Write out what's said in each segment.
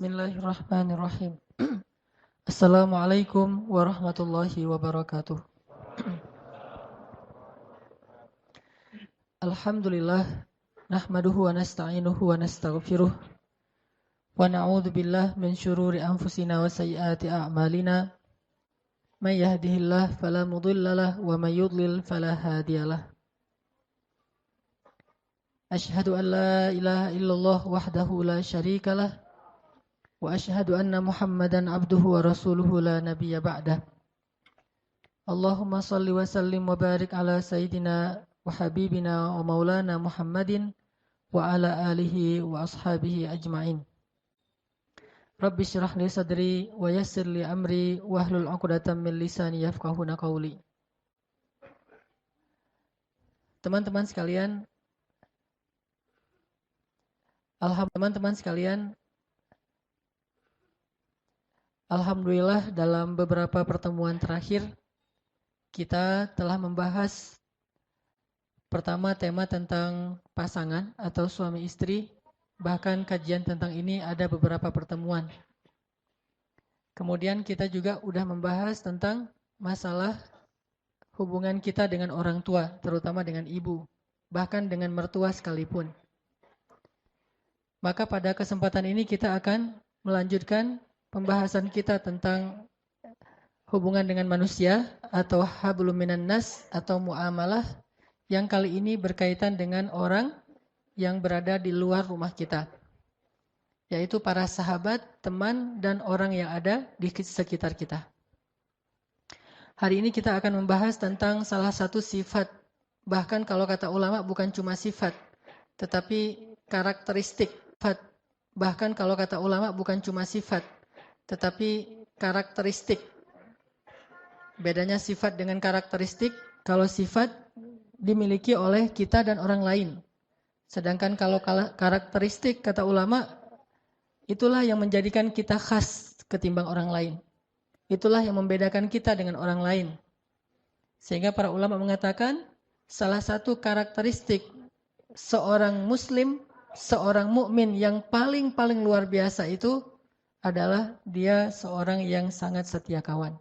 Bismillahirrahmanirrahim. Assalamualaikum warahmatullahi wabarakatuh. Alhamdulillah, nahmaduhu wa nasta'inuhu wa nastaghfiruh. Wa na'udzu billah min syururi anfusina wa sayyiati a'malina. May yahdihillahu fala mudhillalah wa may yudlil fala hadiyalah. Asyhadu an la ilaha illallah wahdahu la syarikalah. Wa asyhadu anna Muhammadan abduhu wa rasuluhu la nabiyya ba'dah. Allahumma salli wa sallim wa barik ala sayyidina wa habibina wa maulana Muhammadin wa ala alihi wa ashabihi ajma'in. Rabbi syrah li sadri wa yassir li amri wa hlul 'uqdatam min lisani yafqahuna qawli. Teman-teman sekalian, Alhamdulillah dalam beberapa pertemuan terakhir kita telah membahas pertama tema tentang pasangan atau suami istri, bahkan kajian tentang ini ada beberapa pertemuan. Kemudian kita juga sudah membahas tentang masalah hubungan kita dengan orang tua, terutama dengan ibu, bahkan dengan mertua sekalipun. Maka pada kesempatan ini kita akan melanjutkan pembahasan kita tentang hubungan dengan manusia atau hablum minan nas atau muamalah yang kali ini berkaitan dengan orang yang berada di luar rumah kita, yaitu para sahabat, teman, dan orang yang ada di sekitar kita. Hari ini kita akan membahas tentang salah satu sifat, bahkan kalau kata ulama bukan cuma sifat, tetapi karakteristik. Bahkan kalau kata ulama bukan cuma sifat, tetapi karakteristik. Bedanya sifat dengan karakteristik, kalau sifat dimiliki oleh kita dan orang lain. Sedangkan kalau karakteristik, kata ulama, itulah yang menjadikan kita khas ketimbang orang lain. Itulah yang membedakan kita dengan orang lain. Sehingga para ulama mengatakan, salah satu karakteristik seorang muslim, seorang mukmin yang paling luar biasa itu adalah dia seorang yang sangat setia kawan.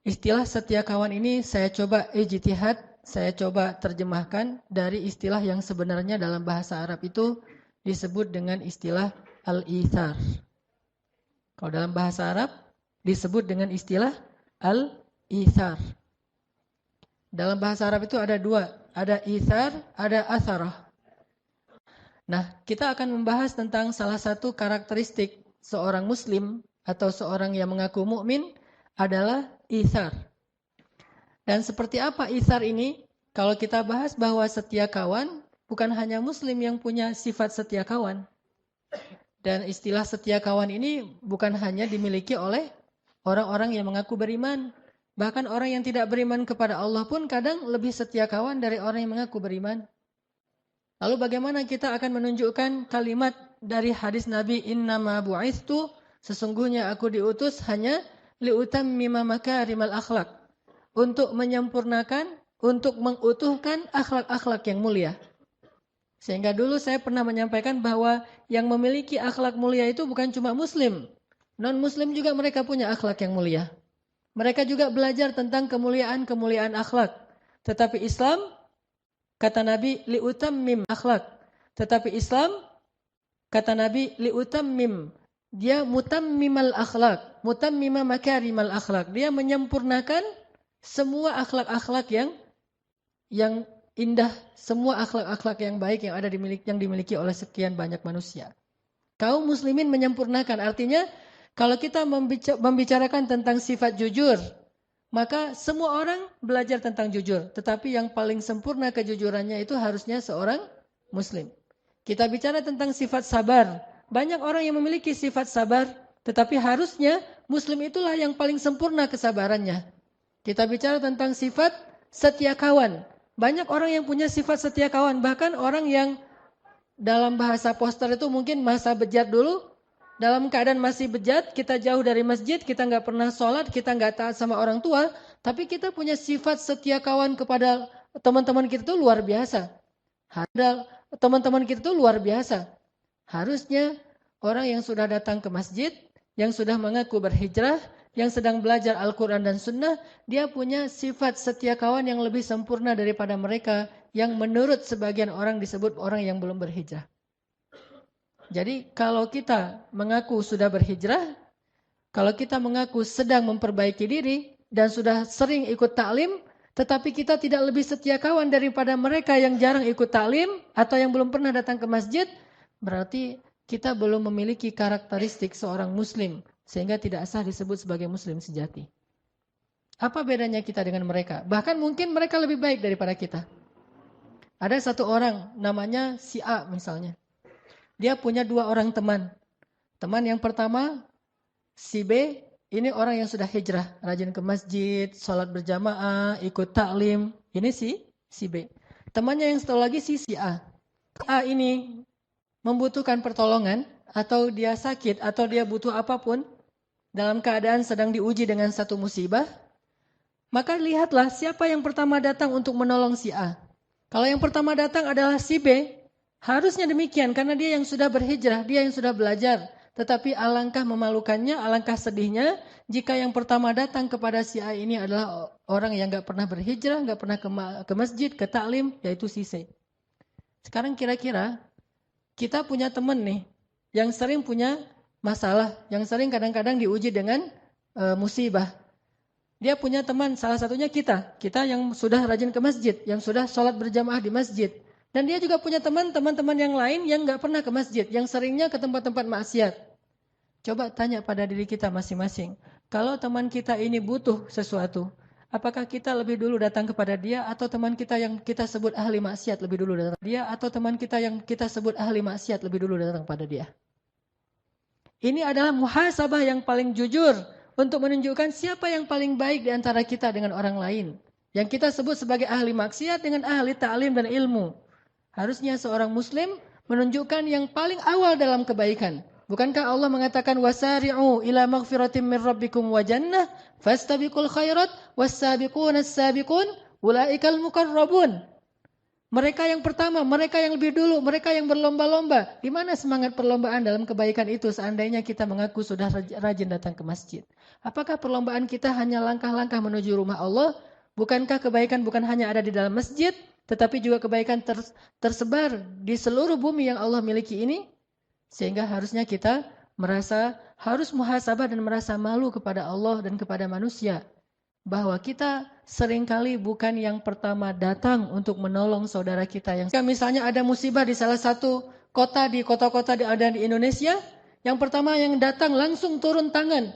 Istilah setia kawan ini saya coba ijtihad, saya coba terjemahkan dari istilah yang sebenarnya dalam bahasa Arab itu disebut dengan istilah al-ithar. Kalau dalam bahasa Arab disebut dengan istilah al-ithar. Dalam bahasa Arab itu ada dua, ada ithar, ada atharah. Nah, kita akan membahas tentang salah satu karakteristik seorang muslim atau seorang yang mengaku mukmin adalah ithar. Dan seperti apa ithar ini? Kalau kita bahas bahwa setia kawan, bukan hanya muslim yang punya sifat setia kawan. Dan istilah setia kawan ini bukan hanya dimiliki oleh orang-orang yang mengaku beriman. Bahkan orang yang tidak beriman kepada Allah pun kadang lebih setia kawan dari orang yang mengaku beriman. Lalu bagaimana kita akan menunjukkan kalimat dari hadis Nabi, innama bu'ithtu, sesungguhnya aku diutus hanya liutammima makarimal akhlak, untuk menyempurnakan, untuk mengutuhkan akhlak-akhlak yang mulia. Sehingga dulu saya pernah menyampaikan bahwa yang memiliki akhlak mulia itu bukan cuma muslim, non-muslim juga mereka punya akhlak yang mulia. Mereka juga belajar tentang kemuliaan akhlak. Tetapi Islam, kata Nabi, liutammim akhlak. Tetapi Islam, kata Nabi, liutammim. Dia mutammimal akhlak. Mutammima makarimal akhlak. Dia menyempurnakan semua akhlak-akhlak yang indah. Semua akhlak-akhlak yang baik yang dimiliki oleh sekian banyak manusia. Kaum muslimin menyempurnakan. Artinya, kalau kita membicarakan tentang sifat jujur, maka semua orang belajar tentang jujur. Tetapi yang paling sempurna kejujurannya itu harusnya seorang muslim. Kita bicara tentang sifat sabar. Banyak orang yang memiliki sifat sabar. Tetapi harusnya muslim itulah yang paling sempurna kesabarannya. Kita bicara tentang sifat setia kawan. Banyak orang yang punya sifat setia kawan. Bahkan orang yang dalam bahasa poster itu mungkin masa bejat dulu. Dalam keadaan masih bejat, kita jauh dari masjid, kita nggak pernah sholat, kita nggak taat sama orang tua, tapi kita punya sifat setia kawan kepada teman-teman kita itu luar biasa. Teman-teman kita itu luar biasa. Harusnya orang yang sudah datang ke masjid, yang sudah mengaku berhijrah, yang sedang belajar Al-Quran dan Sunnah, dia punya sifat setia kawan yang lebih sempurna daripada mereka yang menurut sebagian orang disebut orang yang belum berhijrah. Jadi kalau kita mengaku sudah berhijrah, kalau kita mengaku sedang memperbaiki diri dan sudah sering ikut taklim, tetapi kita tidak lebih setia kawan daripada mereka yang jarang ikut taklim atau yang belum pernah datang ke masjid, berarti kita belum memiliki karakteristik seorang muslim sehingga tidak sah disebut sebagai muslim sejati. Apa bedanya kita dengan mereka? Bahkan mungkin mereka lebih baik daripada kita. Ada satu orang namanya si A misalnya. Dia punya 2 orang teman. Teman yang pertama si B, ini orang yang sudah hijrah, rajin ke masjid, sholat berjamaah, ikut taklim. Ini si B. Temannya yang satu lagi si A. A ini membutuhkan pertolongan atau dia sakit atau dia butuh apapun dalam keadaan sedang diuji dengan satu musibah, maka lihatlah siapa yang pertama datang untuk menolong si A. Kalau yang pertama datang adalah si B, harusnya demikian karena dia yang sudah berhijrah, dia yang sudah belajar. Tetapi alangkah memalukannya, alangkah sedihnya jika yang pertama datang kepada si A ini adalah orang yang gak pernah berhijrah, gak pernah ke masjid, ke taklim, yaitu si C. Sekarang kira-kira kita punya teman nih yang sering punya masalah, yang sering kadang-kadang diuji dengan musibah. Dia punya teman, salah satunya kita yang sudah rajin ke masjid, yang sudah sholat berjamaah di masjid. Dan dia juga punya teman-teman yang lain yang gak pernah ke masjid, yang seringnya ke tempat-tempat maksiat. Coba tanya pada diri kita masing-masing. Kalau teman kita ini butuh sesuatu, apakah kita lebih dulu datang kepada dia atau teman kita yang kita sebut ahli maksiat lebih dulu datang dia atau teman kita yang kita sebut ahli maksiat lebih dulu datang pada dia? Ini adalah muhasabah yang paling jujur untuk menunjukkan siapa yang paling baik di antara kita dengan orang lain. Yang kita sebut sebagai ahli maksiat dengan ahli ta'lim dan ilmu. Harusnya seorang muslim menunjukkan yang paling awal dalam kebaikan. Bukankah Allah mengatakan wasari'u ila maghfiratin min rabbikum wa jannah fastabiqul khairat was-sabiquna as-sabiqun ulaikal muqarrabun. Mereka yang pertama, mereka yang lebih dulu, mereka yang berlomba-lomba. Di mana semangat perlombaan dalam kebaikan itu seandainya kita mengaku sudah rajin datang ke masjid? Apakah perlombaan kita hanya langkah-langkah menuju rumah Allah? Bukankah kebaikan bukan hanya ada di dalam masjid, tetapi juga kebaikan tersebar di seluruh bumi yang Allah miliki ini? Sehingga harusnya kita merasa harus muhasabah dan merasa malu kepada Allah dan kepada manusia. Bahwa kita seringkali bukan yang pertama datang untuk menolong saudara kita. Yang misalnya ada musibah di salah satu kota, di kota-kota ada di Indonesia. Yang pertama yang datang langsung turun tangan.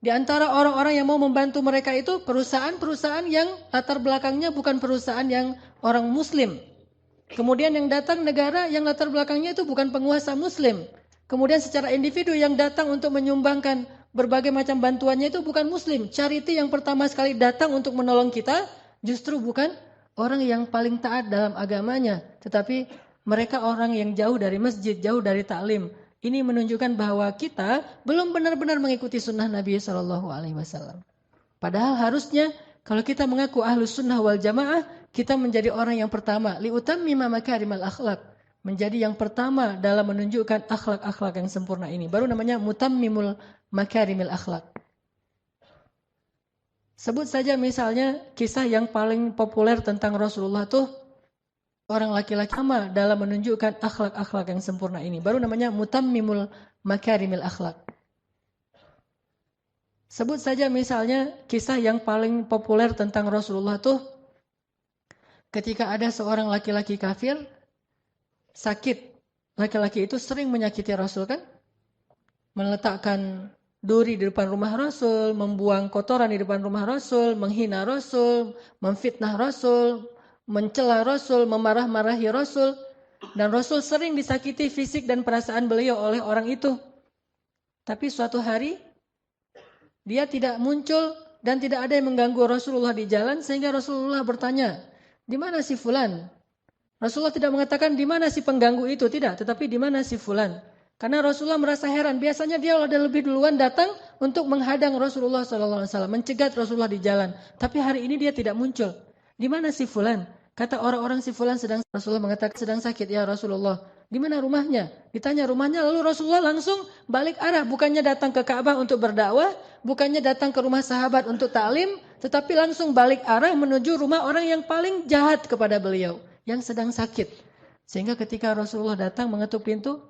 Di antara orang-orang yang mau membantu mereka itu perusahaan-perusahaan yang latar belakangnya bukan perusahaan yang orang muslim. Kemudian yang datang negara yang latar belakangnya itu bukan penguasa muslim. Kemudian secara individu yang datang untuk menyumbangkan berbagai macam bantuannya itu bukan muslim. Charity yang pertama sekali datang untuk menolong kita justru bukan orang yang paling taat dalam agamanya. Tetapi mereka orang yang jauh dari masjid, jauh dari taklim. Ini menunjukkan bahwa kita belum benar-benar mengikuti sunnah Nabi SAW. Padahal harusnya kalau kita mengaku ahlus sunnah wal jamaah, kita menjadi orang yang pertama. Liutammima makarimal akhlak. Menjadi yang pertama dalam menunjukkan akhlak-akhlak yang sempurna ini. Baru namanya mutammimul makarimil akhlak. Sebut saja misalnya kisah yang paling populer tentang Rasulullah tuh orang laki-laki sama dalam menunjukkan akhlak-akhlak yang sempurna ini. Baru namanya mutammimul makarimil akhlak. Sebut saja misalnya kisah yang paling populer tentang Rasulullah tuh ketika ada seorang laki-laki kafir sakit. Laki-laki itu sering menyakiti Rasul kan? Meletakkan duri di depan rumah Rasul, membuang kotoran di depan rumah Rasul, menghina Rasul, memfitnah Rasul, mencela Rasul, memarah-marahi Rasul. Dan Rasul sering disakiti fisik dan perasaan beliau oleh orang itu. Tapi suatu hari dia tidak muncul dan tidak ada yang mengganggu Rasulullah di jalan sehingga Rasulullah bertanya, "Di mana si fulan?" Rasulullah tidak mengatakan di mana si pengganggu itu, tidak, tetapi di mana si fulan. Karena Rasulullah merasa heran, biasanya dia udah lebih duluan datang untuk menghadang Rasulullah SAW, mencegat Rasulullah di jalan. Tapi hari ini dia tidak muncul. Di mana si fulan? Kata orang-orang si fulan Rasulullah mengatakan sedang sakit ya Rasulullah. Di mana rumahnya? Ditanya rumahnya, lalu Rasulullah langsung balik arah. Bukannya datang ke Ka'bah untuk berdakwah, bukannya datang ke rumah sahabat untuk taklim, tetapi langsung balik arah menuju rumah orang yang paling jahat kepada beliau, yang sedang sakit. Sehingga ketika Rasulullah datang mengetuk pintu,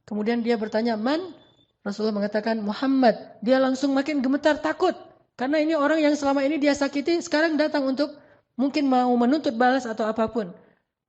kemudian dia bertanya, "Man?" Rasulullah mengatakan, "Muhammad." Dia langsung makin gemetar takut. Karena ini orang yang selama ini dia sakiti, sekarang datang untuk mungkin mau menuntut balas atau apapun.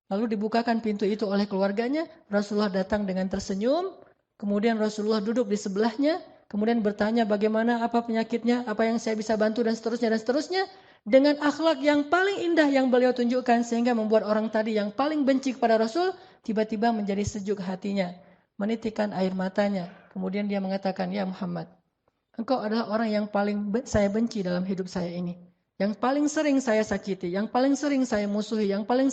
Lalu dibukakan pintu itu oleh keluarganya. Rasulullah datang dengan tersenyum. Kemudian Rasulullah duduk di sebelahnya. Kemudian bertanya bagaimana, apa penyakitnya, apa yang saya bisa bantu dan seterusnya dan seterusnya. Dengan akhlak yang paling indah yang beliau tunjukkan. Sehingga membuat orang tadi yang paling benci kepada Rasul tiba-tiba menjadi sejuk hatinya. Menitikkan air matanya. Kemudian dia mengatakan, "Ya Muhammad, engkau adalah orang yang paling saya benci dalam hidup saya ini. Yang paling sering saya sakiti, yang paling sering saya musuhi, yang paling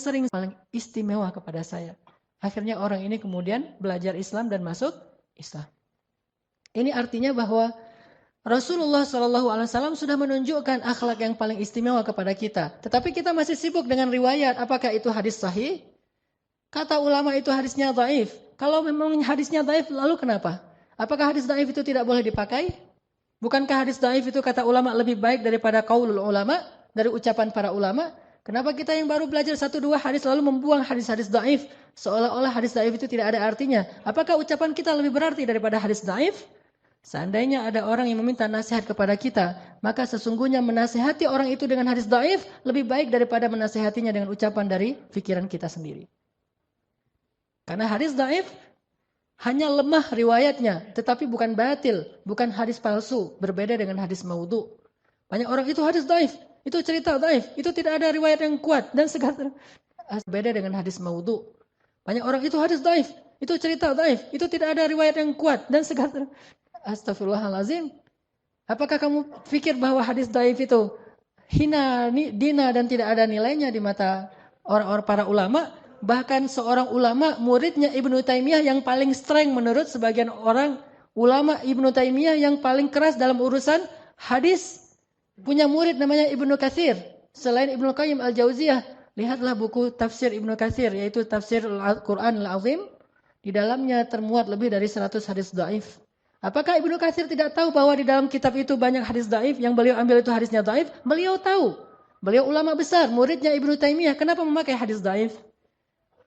istimewa kepada saya." Akhirnya orang ini kemudian belajar Islam dan masuk Islam. Ini artinya bahwa Rasulullah SAW sudah menunjukkan akhlak yang paling istimewa kepada kita. Tetapi kita masih sibuk dengan riwayat. Apakah itu hadis sahih? Kata ulama itu hadisnya dhaif. Kalau memang hadisnya dhaif, lalu kenapa? Apakah hadis dhaif itu tidak boleh dipakai? Bukankah hadis dhaif itu kata ulama lebih baik daripada qaulul ulama, dari ucapan para ulama? Kenapa kita yang baru belajar 1-2 hadis lalu membuang hadis-hadis dhaif? Seolah-olah hadis dhaif itu tidak ada artinya. Apakah ucapan kita lebih berarti daripada hadis dhaif? Seandainya ada orang yang meminta nasihat kepada kita, maka sesungguhnya menasihati orang itu dengan hadis dhaif lebih baik daripada menasihatinya dengan ucapan dari pikiran kita sendiri. Karena hadis dhaif hanya lemah riwayatnya, tetapi bukan batil, bukan hadis palsu, berbeda dengan hadis maudhu. Banyak orang itu hadis dhaif, itu cerita dhaif, itu tidak ada riwayat yang kuat dan segala berbeda dengan hadis maudhu. Banyak orang itu hadis dhaif, itu cerita dhaif, itu tidak ada riwayat yang kuat dan segala. Astagfirullahalazim. Apakah kamu pikir bahwa hadis dhaif itu hina, dina dan tidak ada nilainya di mata orang-orang para ulama? Bahkan seorang ulama, muridnya Ibnu Taimiyah yang paling streng menurut sebagian orang, ulama Ibnu Taimiyah yang paling keras dalam urusan hadis, punya murid namanya Ibnu Katsir. Selain Ibnu Qayyim Al-Jauziyah, lihatlah buku tafsir Ibnu Katsir, yaitu tafsir Al-Quran Al-Azim. Di dalamnya termuat lebih dari 100 hadis dhaif. Apakah Ibnu Katsir tidak tahu bahwa di dalam kitab itu banyak hadis dhaif, yang beliau ambil itu hadisnya dhaif? Beliau tahu. Beliau ulama besar, muridnya Ibnu Taimiyah. Kenapa memakai hadis dhaif?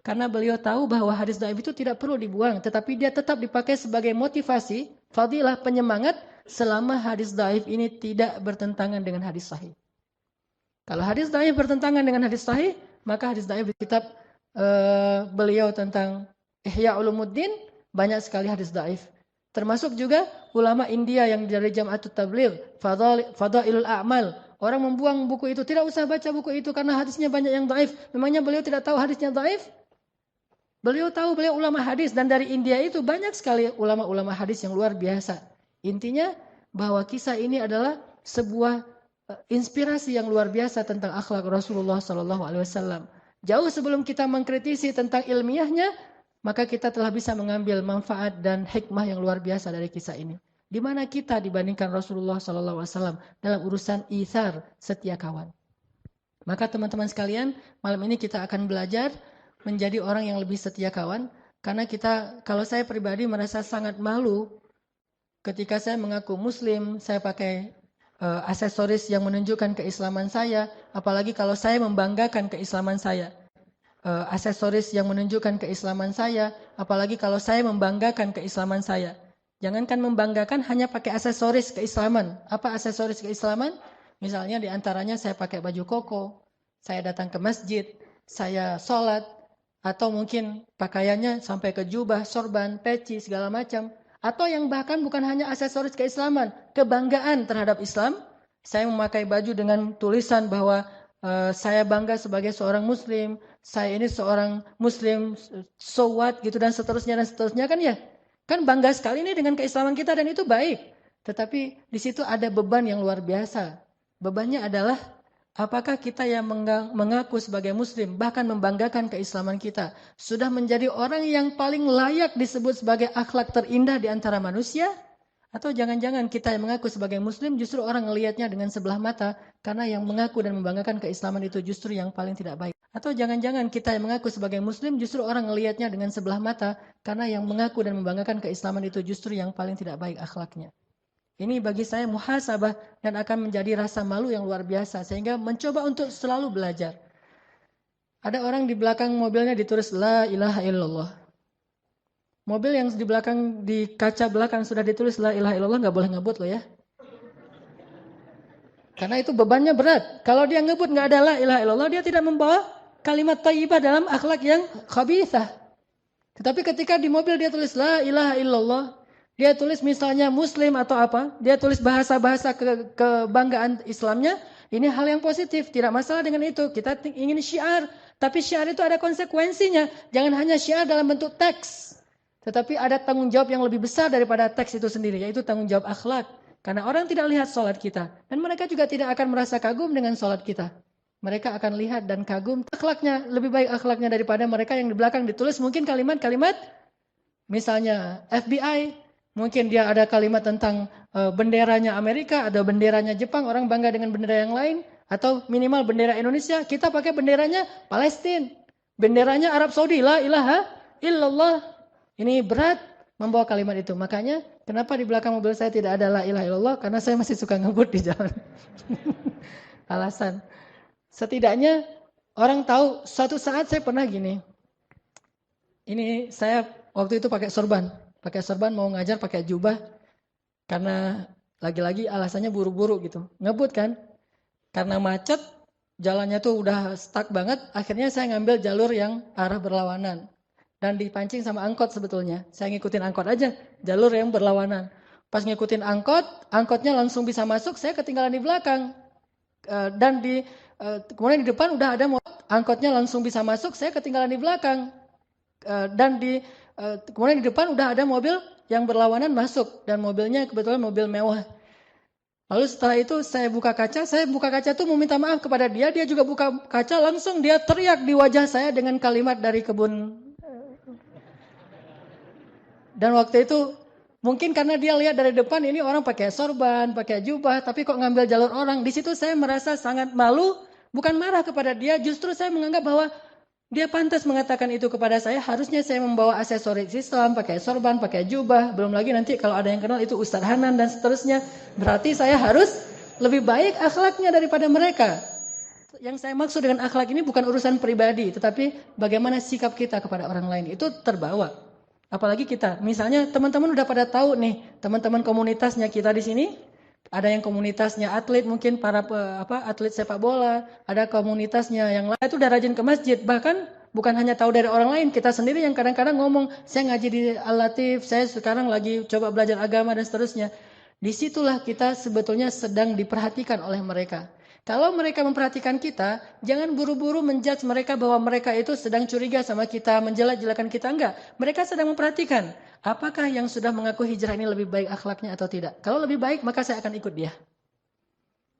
Karena beliau tahu bahwa hadis dhaif itu tidak perlu dibuang, tetapi dia tetap dipakai sebagai motivasi, fadilah, penyemangat, selama hadis dhaif ini tidak bertentangan dengan hadis sahih. Kalau hadis dhaif bertentangan dengan hadis sahih, maka hadis dhaif di kitab beliau tentang Ihya Ulumuddin, banyak sekali hadis dhaif. Termasuk juga ulama India yang dari Jam'atut Tabligh, Fadailul A'mal. Orang membuang buku itu, tidak usah baca buku itu karena hadisnya banyak yang dhaif. Memangnya beliau tidak tahu hadisnya dhaif? Beliau tahu, beliau ulama hadis, dan dari India itu banyak sekali ulama-ulama hadis yang luar biasa. Intinya bahwa kisah ini adalah sebuah inspirasi yang luar biasa tentang akhlak Rasulullah SAW. Jauh sebelum kita mengkritisi tentang ilmiahnya, maka kita telah bisa mengambil manfaat dan hikmah yang luar biasa dari kisah ini. Di mana kita dibandingkan Rasulullah SAW dalam urusan itsar, setia kawan. Maka teman-teman sekalian, malam ini kita akan belajar menjadi orang yang lebih setia kawan. Karena kalau saya pribadi merasa sangat malu ketika saya mengaku muslim, saya pakai aksesoris yang menunjukkan keislaman saya, apalagi kalau saya membanggakan keislaman saya. Aksesoris yang menunjukkan keislaman saya, apalagi kalau saya membanggakan keislaman saya. Jangankan membanggakan, hanya pakai aksesoris keislaman. Apa aksesoris keislaman? Misalnya diantaranya saya pakai baju koko, saya datang ke masjid, saya sholat, atau mungkin pakaiannya sampai ke jubah, sorban, peci, segala macam. Atau yang bahkan bukan hanya aksesoris keislaman, kebanggaan terhadap Islam. Saya memakai baju dengan tulisan bahwa saya bangga sebagai seorang muslim, saya ini seorang muslim, so what, gitu, dan seterusnya kan ya. Kan bangga sekali ini dengan keislaman kita dan itu baik. Tetapi di situ ada beban yang luar biasa. Bebannya adalah apakah kita yang mengaku sebagai muslim, bahkan membanggakan keislaman kita, sudah menjadi orang yang paling layak disebut sebagai akhlak terindah di antara manusia? Atau jangan-jangan kita yang mengaku sebagai muslim justru orang melihatnya dengan sebelah mata, karena yang mengaku dan membanggakan keislaman itu justru yang paling tidak baik. Atau jangan-jangan kita yang mengaku sebagai muslim justru orang ngelihatnya dengan sebelah mata karena yang mengaku dan membanggakan keislaman itu justru yang paling tidak baik akhlaknya. Ini bagi saya muhasabah dan akan menjadi rasa malu yang luar biasa sehingga mencoba untuk selalu belajar. Ada orang di belakang mobilnya ditulis la ilaha illallah. Mobil yang di belakang di kaca belakang sudah ditulis la ilaha illallah nggak boleh ngebut loh ya. Karena itu bebannya berat. Kalau dia ngebut nggak ada la ilaha illallah, dia tidak membawa kalimat thayyibah dalam akhlak yang khabithah. Tetapi ketika di mobil dia tulis la ilaha illallah, dia tulis misalnya muslim atau apa, dia tulis bahasa-bahasa kebanggaan Islamnya, ini hal yang positif, tidak masalah dengan itu. Kita ingin syiar, tapi syiar itu ada konsekuensinya. Jangan hanya syiar dalam bentuk teks, tetapi ada tanggung jawab yang lebih besar daripada teks itu sendiri, yaitu tanggung jawab akhlak. Karena orang tidak lihat sholat kita. Dan mereka juga tidak akan merasa kagum dengan sholat kita. Mereka akan lihat dan kagum akhlaknya. Lebih baik akhlaknya daripada mereka yang di belakang ditulis mungkin kalimat-kalimat. Misalnya FBI. Mungkin dia ada kalimat tentang benderanya Amerika. Ada benderanya Jepang. Orang bangga dengan bendera yang lain. Atau minimal bendera Indonesia. Kita pakai benderanya Palestina. Benderanya Arab Saudi. La ilaha illallah. Ini berat. Membawa kalimat itu. Makanya kenapa di belakang mobil saya tidak ada la ilaha illallah? Karena saya masih suka ngebut di jalan. Alasan. Setidaknya orang tahu suatu saat saya pernah gini. Ini saya waktu itu pakai sorban. Pakai sorban mau ngajar pakai jubah. Karena lagi-lagi alasannya buru-buru gitu. Ngebut kan. Karena macet. Jalannya tuh udah stuck banget. Akhirnya saya ngambil jalur yang arah berlawanan. Dan dipancing sama angkot sebetulnya. Saya ngikutin angkot aja, jalur yang berlawanan. Pas ngikutin angkot, angkotnya langsung bisa masuk, saya ketinggalan di belakang. Dan kemudian di depan udah ada mobil, angkotnya langsung bisa masuk, saya ketinggalan di belakang. Dan kemudian di depan udah ada mobil yang berlawanan masuk. Dan mobilnya kebetulan mobil mewah. Lalu setelah itu saya buka kaca tuh mau minta maaf kepada dia, dia juga buka kaca, langsung dia teriak di wajah saya dengan kalimat dari kebun. Dan waktu itu mungkin karena dia lihat dari depan ini orang pakai sorban, pakai jubah, tapi kok ngambil jalur orang. Di situ saya merasa sangat malu, bukan marah kepada dia, justru saya menganggap bahwa dia pantas mengatakan itu kepada saya. Harusnya saya membawa aksesoris Islam, pakai sorban, pakai jubah. Belum lagi nanti kalau ada yang kenal itu Ustadz Hanan dan seterusnya. Berarti saya harus lebih baik akhlaknya daripada mereka. Yang saya maksud dengan akhlak ini bukan urusan pribadi, tetapi bagaimana sikap kita kepada orang lain. Itu terbawa. Apalagi kita, misalnya teman-teman udah pada tahu nih, teman-teman komunitasnya kita di sini, ada yang komunitasnya atlet, mungkin para atlet sepak bola, ada komunitasnya yang lain itu udah rajin ke masjid, bahkan bukan hanya tahu dari orang lain, kita sendiri yang kadang-kadang ngomong, saya ngaji di Al-Latif, saya sekarang lagi coba belajar agama dan seterusnya. Disitulah kita sebetulnya sedang diperhatikan oleh mereka. Kalau mereka memperhatikan kita, jangan buru-buru menjudge mereka bahwa mereka itu sedang curiga sama kita, menjelek-jelekan kita. Enggak. Mereka sedang memperhatikan, apakah yang sudah mengaku hijrah ini lebih baik akhlaknya atau tidak. Kalau lebih baik, maka saya akan ikut dia.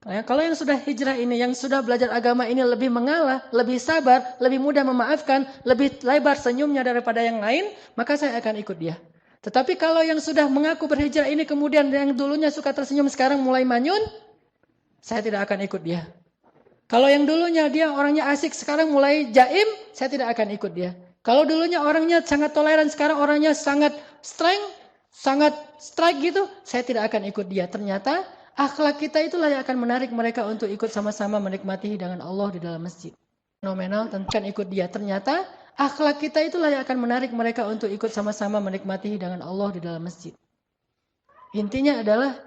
Kalau yang sudah hijrah ini, yang sudah belajar agama ini lebih mengalah, lebih sabar, lebih mudah memaafkan, lebih lebar senyumnya daripada yang lain, maka saya akan ikut dia. Tetapi kalau yang sudah mengaku berhijrah ini kemudian yang dulunya suka tersenyum sekarang mulai manyun, saya tidak akan ikut dia. Kalau yang dulunya dia orangnya asik, sekarang mulai jaim, saya tidak akan ikut dia. Kalau dulunya orangnya sangat toleran, sekarang orangnya sangat strike gitu, saya tidak akan ikut dia. Ternyata akhlak kita itulah yang akan menarik mereka untuk ikut sama-sama menikmati hidangan Allah di dalam masjid. Fenomenal, tentukan ikut dia. Ternyata akhlak kita itulah yang akan menarik mereka untuk ikut sama-sama menikmati hidangan Allah di dalam masjid. Intinya adalah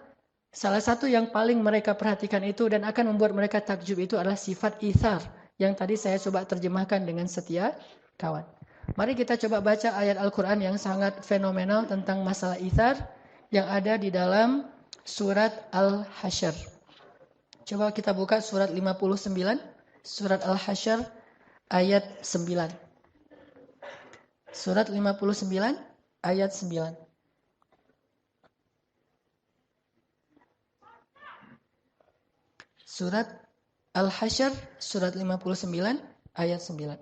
salah satu yang paling mereka perhatikan itu dan akan membuat mereka takjub itu adalah sifat ithar. Yang tadi saya coba terjemahkan dengan setia kawan. Mari kita coba baca ayat Al-Quran yang sangat fenomenal tentang masalah ithar yang ada di dalam surat Al-Hasyr. Coba kita buka surat 59, surat Al-Hasyr ayat 9. Surat 59 ayat 9. Surat Al-Hasyr, surat 59, ayat 9.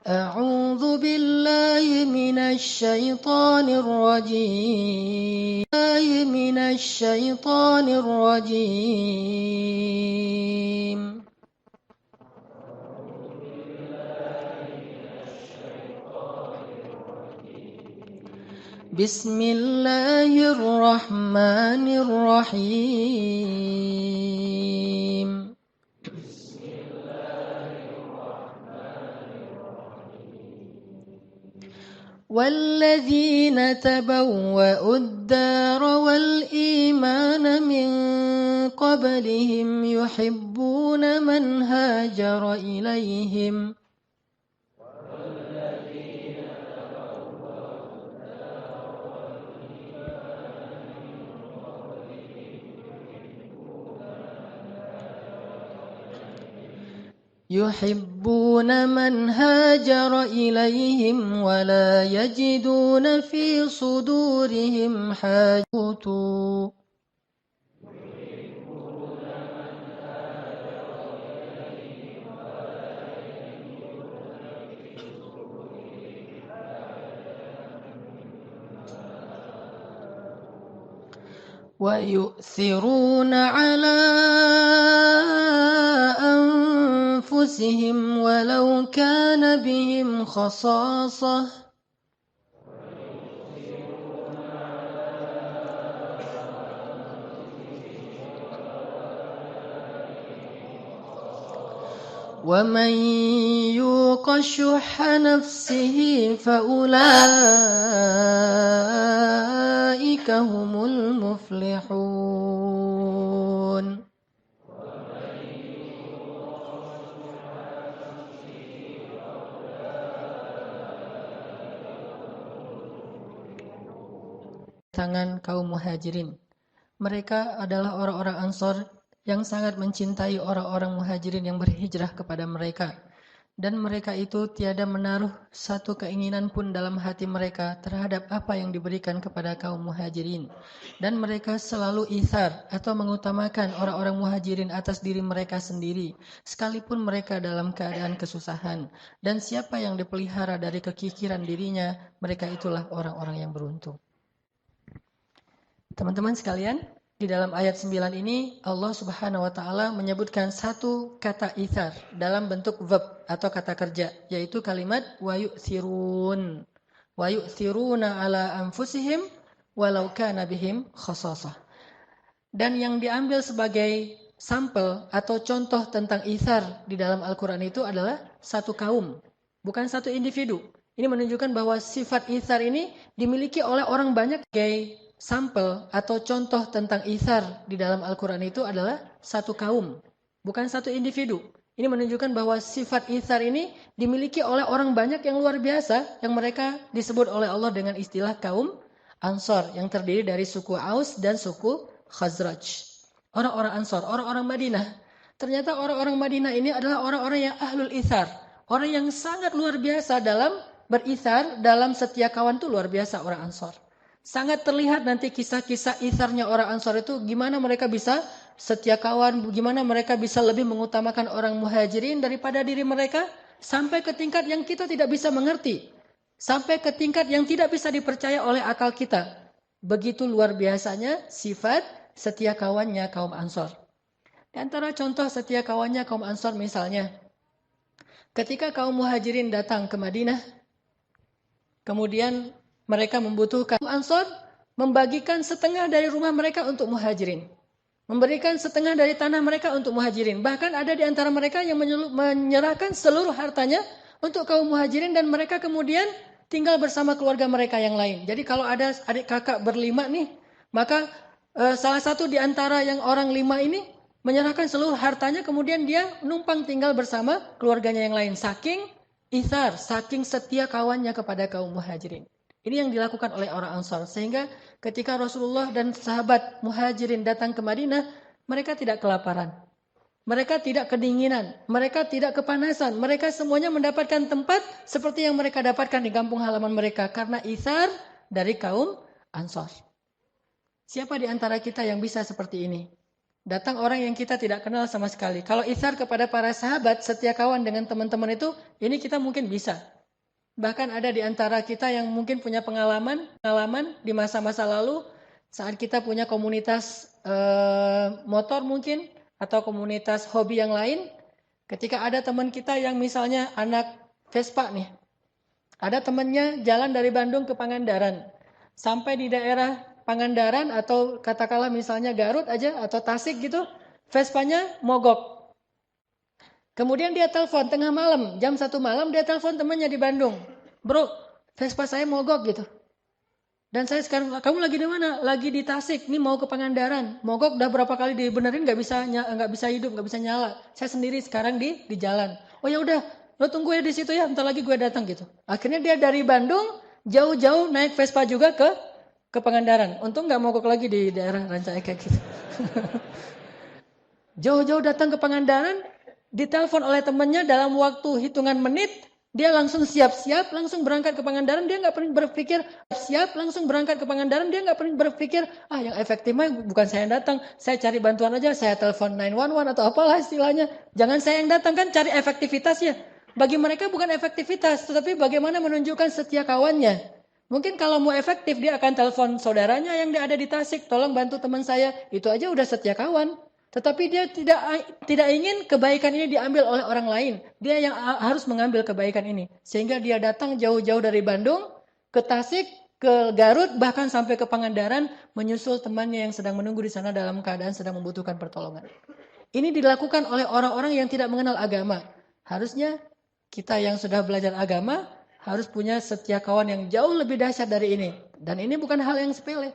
A'udzu billahi minasy syaithanir rajim. الشيطان الرجيم بسم الله الرحمن الرحيم والذين تبوأوا الدار والإيمان من قبلهم يحبون من هاجر إليهم ولا يجدون في صدورهم حاجة ويؤثرون على أنفسهم ولو كان بهم خصاصة ومن يوق شح نفسه فأولئك هم المفلحون tangan kaum muhajirin. Mereka adalah orang-orang Ansor yang sangat mencintai orang-orang muhajirin yang berhijrah kepada mereka. Dan mereka itu tiada menaruh satu keinginan pun dalam hati mereka terhadap apa yang diberikan kepada kaum muhajirin. Dan mereka selalu ithar atau mengutamakan orang-orang muhajirin atas diri mereka sendiri, sekalipun mereka dalam keadaan kesusahan. Dan siapa yang dipelihara dari kekikiran dirinya, mereka itulah orang-orang yang beruntung. Teman-teman sekalian, di dalam ayat 9 ini Allah Subhanahu wa taala menyebutkan satu kata ithar dalam bentuk verb atau kata kerja, yaitu kalimat wa yu'thirun. Wa yu'thiruna ala anfusihim walau kana bihim khasasah. Dan yang diambil sebagai sampel atau contoh tentang ithar di dalam Al-Qur'an itu adalah satu kaum, bukan satu individu. Ini menunjukkan bahwa sifat ithar ini dimiliki oleh orang banyak. Sebagai sampel atau contoh tentang ithar di dalam Al-Quran itu adalah satu kaum, bukan satu individu. Ini menunjukkan bahwa sifat ithar ini dimiliki oleh orang banyak yang luar biasa, yang mereka disebut oleh Allah dengan istilah kaum Ansor, yang terdiri dari suku Aus dan suku Khazraj. Orang-orang Ansor, orang-orang Madinah. Ternyata orang-orang Madinah ini adalah orang-orang yang ahlul ithar, orang yang sangat luar biasa dalam berithar, dalam setia kawan itu luar biasa orang Ansor. Sangat terlihat nanti kisah-kisah itharnya orang Ansor itu, gimana mereka bisa setia kawan, gimana mereka bisa lebih mengutamakan orang muhajirin daripada diri mereka, sampai ke tingkat yang kita tidak bisa mengerti, sampai ke tingkat yang tidak bisa dipercaya oleh akal kita. Begitu luar biasanya sifat setia kawannya kaum Ansor. Di antara contoh setia kawannya kaum Ansor misalnya, ketika kaum muhajirin datang ke Madinah, kemudian mereka membutuhkan, Ansor membagikan setengah dari rumah mereka untuk muhajirin, memberikan setengah dari tanah mereka untuk muhajirin. Bahkan ada di antara mereka yang menyerahkan seluruh hartanya untuk kaum muhajirin, dan mereka kemudian tinggal bersama keluarga mereka yang lain. Jadi kalau ada adik kakak berlima nih, maka salah satu di antara yang orang 5 ini menyerahkan seluruh hartanya, kemudian dia numpang tinggal bersama keluarganya yang lain. Saking ithar, saking setia kawannya kepada kaum muhajirin. Ini yang dilakukan oleh orang Ansar. Sehingga ketika Rasulullah dan sahabat muhajirin datang ke Madinah, mereka tidak kelaparan. Mereka tidak kedinginan. Mereka tidak kepanasan. Mereka semuanya mendapatkan tempat seperti yang mereka dapatkan di kampung halaman mereka. Karena ithar dari kaum Ansar. Siapa di antara kita yang bisa seperti ini? Datang orang yang kita tidak kenal sama sekali. Kalau ithar kepada para sahabat, setia kawan dengan teman-teman itu, ini kita mungkin bisa. Bahkan ada di antara kita yang mungkin punya pengalaman di masa-masa lalu, Saat kita punya komunitas motor mungkin, atau komunitas hobi yang lain, ketika ada teman kita yang misalnya anak Vespa nih, ada temannya jalan dari Bandung ke Pangandaran, sampai di daerah Pangandaran atau katakanlah misalnya Garut aja atau Tasik gitu, Vespanya mogok. Kemudian dia telepon tengah malam, jam 1 malam dia telepon temannya di Bandung. Bro, Vespa saya mogok gitu. Dan saya sekarang, kamu lagi di mana? Lagi di Tasik, nih mau ke Pangandaran. Mogok udah berapa kali dibenerin nggak bisa hidup, nggak bisa nyala. Saya sendiri sekarang di jalan. Oh ya udah, lo tunggu ya di situ ya, bentar lagi gue datang gitu. Akhirnya dia dari Bandung jauh-jauh naik Vespa juga ke Pangandaran. Untung nggak mogok lagi di daerah Ranca Ekek gitu. Jauh-jauh datang ke Pangandaran, ditelepon oleh temannya dalam waktu hitungan menit, dia langsung siap-siap, langsung berangkat ke Pangandaran. Dia nggak pernah berpikir langsung berangkat ke Pangandaran. Dia nggak pernah berpikir, yang efektif mah bukan saya yang datang, saya cari bantuan aja, saya telepon 911 atau apalah istilahnya. Jangan saya yang datang, kan cari efektivitasnya. Bagi mereka bukan efektivitas, tetapi bagaimana menunjukkan setia kawannya. Mungkin kalau mau efektif dia akan telepon saudaranya yang ada di Tasik, tolong bantu teman saya. Itu aja udah setia kawan. Tetapi dia tidak ingin kebaikan ini diambil oleh orang lain. Dia yang harus mengambil kebaikan ini. Sehingga dia datang jauh-jauh dari Bandung ke Tasik, ke Garut, bahkan sampai ke Pangandaran, menyusul temannya yang sedang menunggu di sana dalam keadaan sedang membutuhkan pertolongan. Ini dilakukan oleh orang-orang yang tidak mengenal agama. Harusnya kita yang sudah belajar agama harus punya setia kawan yang jauh lebih dahsyat dari ini. Dan ini bukan hal yang sepele.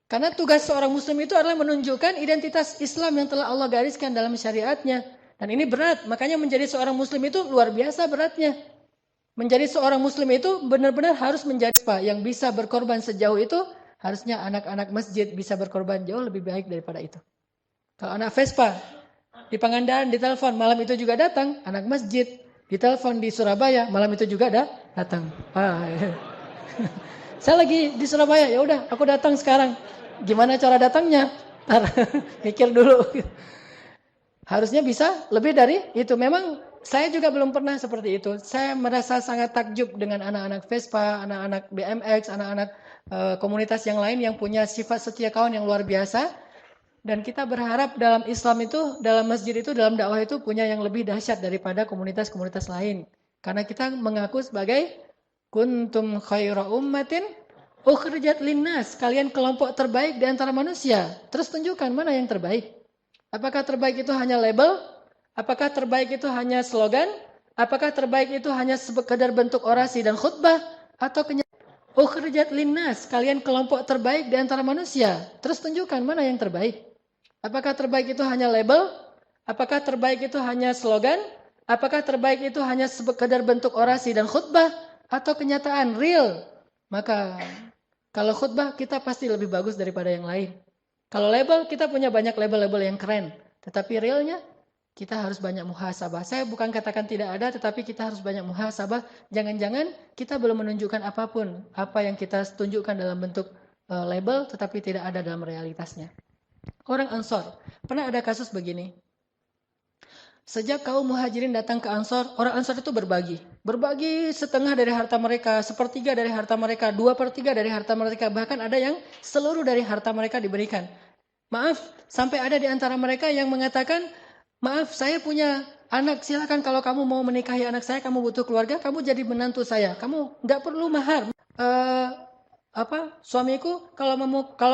Karena tugas seorang muslim itu adalah menunjukkan identitas Islam yang telah Allah gariskan dalam syariatnya. Dan ini berat, makanya menjadi seorang muslim itu luar biasa beratnya. Menjadi seorang muslim itu benar-benar harus menjadi yang bisa berkorban sejauh itu. Harusnya anak-anak masjid bisa berkorban jauh lebih baik daripada itu. Kalau anak Vespa di Pangandaran ditelepon, malam itu juga datang. Anak masjid ditelepon di Surabaya, malam itu juga datang. Saya lagi di Surabaya, ya udah aku datang sekarang. Gimana cara datangnya? Mikir dulu. Harusnya bisa lebih dari itu. Memang saya juga belum pernah seperti itu. Saya merasa sangat takjub dengan anak-anak Vespa, anak-anak BMX, anak-anak komunitas yang lain yang punya sifat setia kawan yang luar biasa. Dan kita berharap dalam Islam itu, dalam masjid itu, dalam dakwah itu punya yang lebih dahsyat daripada komunitas-komunitas lain. Karena kita mengaku sebagai kuntum khaira ummatin ukhrijat linnas, kalian kelompok terbaik di antara manusia. Terus tunjukkan mana yang terbaik. Apakah terbaik itu hanya label? Apakah terbaik itu hanya slogan? Apakah terbaik itu hanya sekedar bentuk orasi dan khutbah? Atau ukhrijat linnas, kalian kelompok terbaik di antara manusia. Terus tunjukkan mana yang terbaik. Apakah terbaik itu hanya label? Apakah terbaik itu hanya slogan? Apakah terbaik itu hanya sekedar bentuk orasi dan khutbah? Atau kenyataan real? Maka kalau khutbah kita pasti lebih bagus daripada yang lain. Kalau label kita punya banyak label-label yang keren. Tetapi realnya kita harus banyak muhasabah. Saya bukan katakan tidak ada, tetapi kita harus banyak muhasabah. Jangan-jangan kita belum menunjukkan apapun. Apa yang kita tunjukkan dalam bentuk label tetapi tidak ada dalam realitasnya. Orang Ansor. Pernah ada kasus begini. Sejak kaum muhajirin datang ke Ansor, orang Ansor itu berbagi. Berbagi setengah dari harta mereka, sepertiga dari harta mereka, 2/3 dari harta mereka. Bahkan ada yang seluruh dari harta mereka diberikan. Maaf, sampai ada di antara mereka yang mengatakan, maaf saya punya anak, silakan kalau kamu mau menikahi anak saya, kamu butuh keluarga, kamu jadi menantu saya. Kamu nggak perlu mahar. Suamiku kalau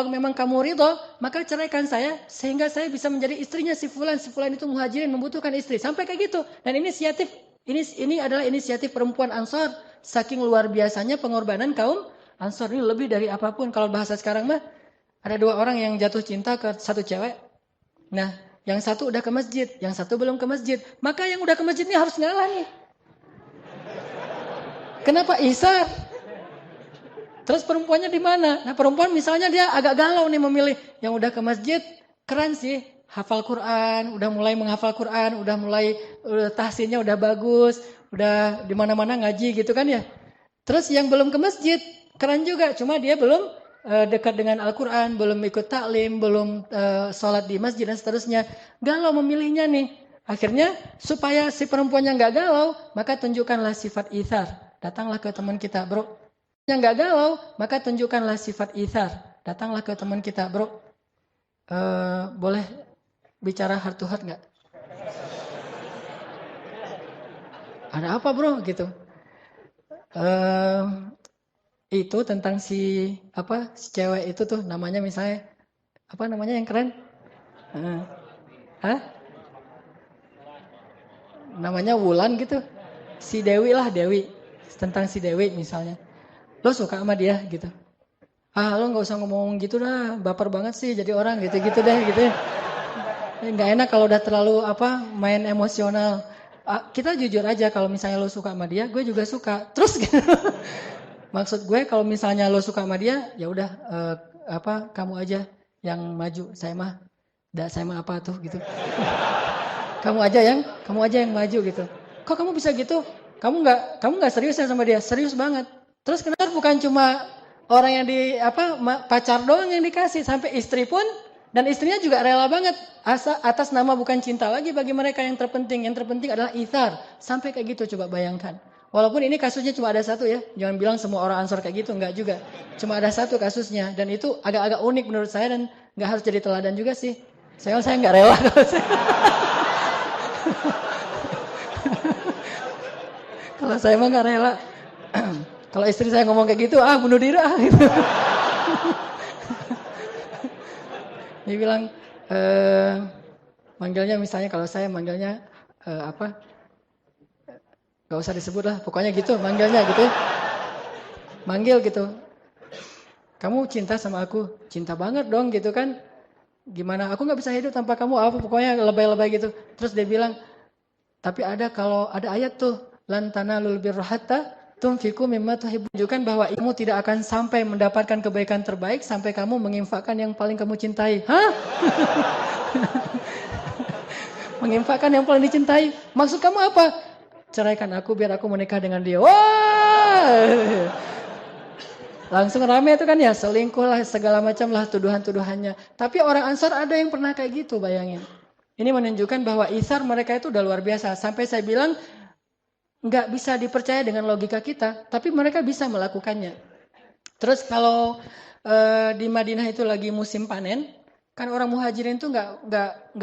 memang kamu ridho maka ceraikan saya sehingga saya bisa menjadi istrinya si fulan itu muhajirin membutuhkan istri, sampai kayak gitu. Dan ini adalah inisiatif perempuan Ansor. Saking luar biasanya pengorbanan kaum Ansor ini, lebih dari apapun. Kalau bahasa sekarang mah ada 2 orang yang jatuh cinta ke satu cewek. Nah, yang satu udah ke masjid, yang satu belum ke masjid. Maka yang udah ke masjid ini harus ngalah nih. Kenapa ihsar? Terus perempuannya di mana? Nah, perempuan misalnya dia agak galau nih memilih yang udah ke masjid, keren sih, hafal Quran, udah mulai menghafal Quran, udah tahsinnya udah bagus, udah di mana-mana ngaji gitu kan ya. Terus yang belum ke masjid, keren juga, cuma dia belum dekat dengan Al-Quran, belum ikut taklim, belum sholat di masjid dan seterusnya. Galau memilihnya nih. Akhirnya supaya si perempuannya nggak galau, maka tunjukkanlah sifat ithar. Datanglah ke teman kita, bro. Yang nggak galau, maka tunjukkanlah sifat ithar. datanglah ke teman kita, bro, boleh bicara heart to heart nggak? Ada apa bro gitu? Itu tentang si cewek itu tuh namanya misalnya apa namanya yang keren? Hah? Namanya Wulan gitu. Si Dewi lah, Dewi. Tentang si Dewi misalnya. Lo suka sama dia gitu. Lo nggak usah ngomong gitu dah, baper banget sih jadi orang gitu-gitu deh gitu. Nggak enak kalau udah terlalu main emosional. Kita jujur aja kalau misalnya lo suka sama dia, gue juga suka. Terus gitu. Maksud gue kalau misalnya lo suka sama dia, ya udah kamu aja yang maju. Saya mah apa tuh gitu. Kamu aja yang maju gitu. Kok kamu bisa gitu? Kamu nggak serius ya sama dia? Serius banget. Terus kenapa bukan cuma orang yang pacar doang yang dikasih, sampai istri pun, dan istrinya juga rela banget atas nama bukan cinta lagi bagi mereka yang terpenting. Yang terpenting adalah ithar. Sampai kayak gitu, coba bayangkan. Walaupun ini kasusnya cuma ada satu ya. Jangan bilang semua orang Ansor kayak gitu, enggak juga. Cuma ada satu kasusnya, dan itu agak-agak unik menurut saya dan nggak harus jadi teladan juga sih. Saya nggak rela kalau saya. Kalau saya mah nggak rela. Kalau istri saya ngomong kayak gitu, bunuh diri gitu. Dia bilang, manggilnya misalnya kalau saya manggilnya gak usah disebut lah, pokoknya gitu manggilnya gitu. Manggil gitu. Kamu cinta sama aku? Cinta banget dong gitu kan. Gimana? Aku gak bisa hidup tanpa kamu, pokoknya lebay-lebay gitu. Terus dia bilang, tapi kalau ada ayat tuh, lan tanalul birra hatta tunfiqu mimma tuhibbun, menunjukkan bahwa kamu tidak akan sampai mendapatkan kebaikan terbaik sampai kamu menginfakkan yang paling kamu cintai. Hah? Menginfakkan yang paling dicintai. Maksud kamu apa? Ceraikan aku biar aku menikah dengan dia. Wah! Langsung rame itu kan ya, selingkuh lah, segala macam lah tuduhan-tuduhannya. Tapi orang Ansar ada yang pernah kayak gitu, bayangin. Ini menunjukkan bahwa ithar mereka itu udah luar biasa. Sampai saya bilang, nggak bisa dipercaya dengan logika kita, tapi mereka bisa melakukannya. Terus kalau di Madinah itu lagi musim panen, kan orang muhajirin itu nggak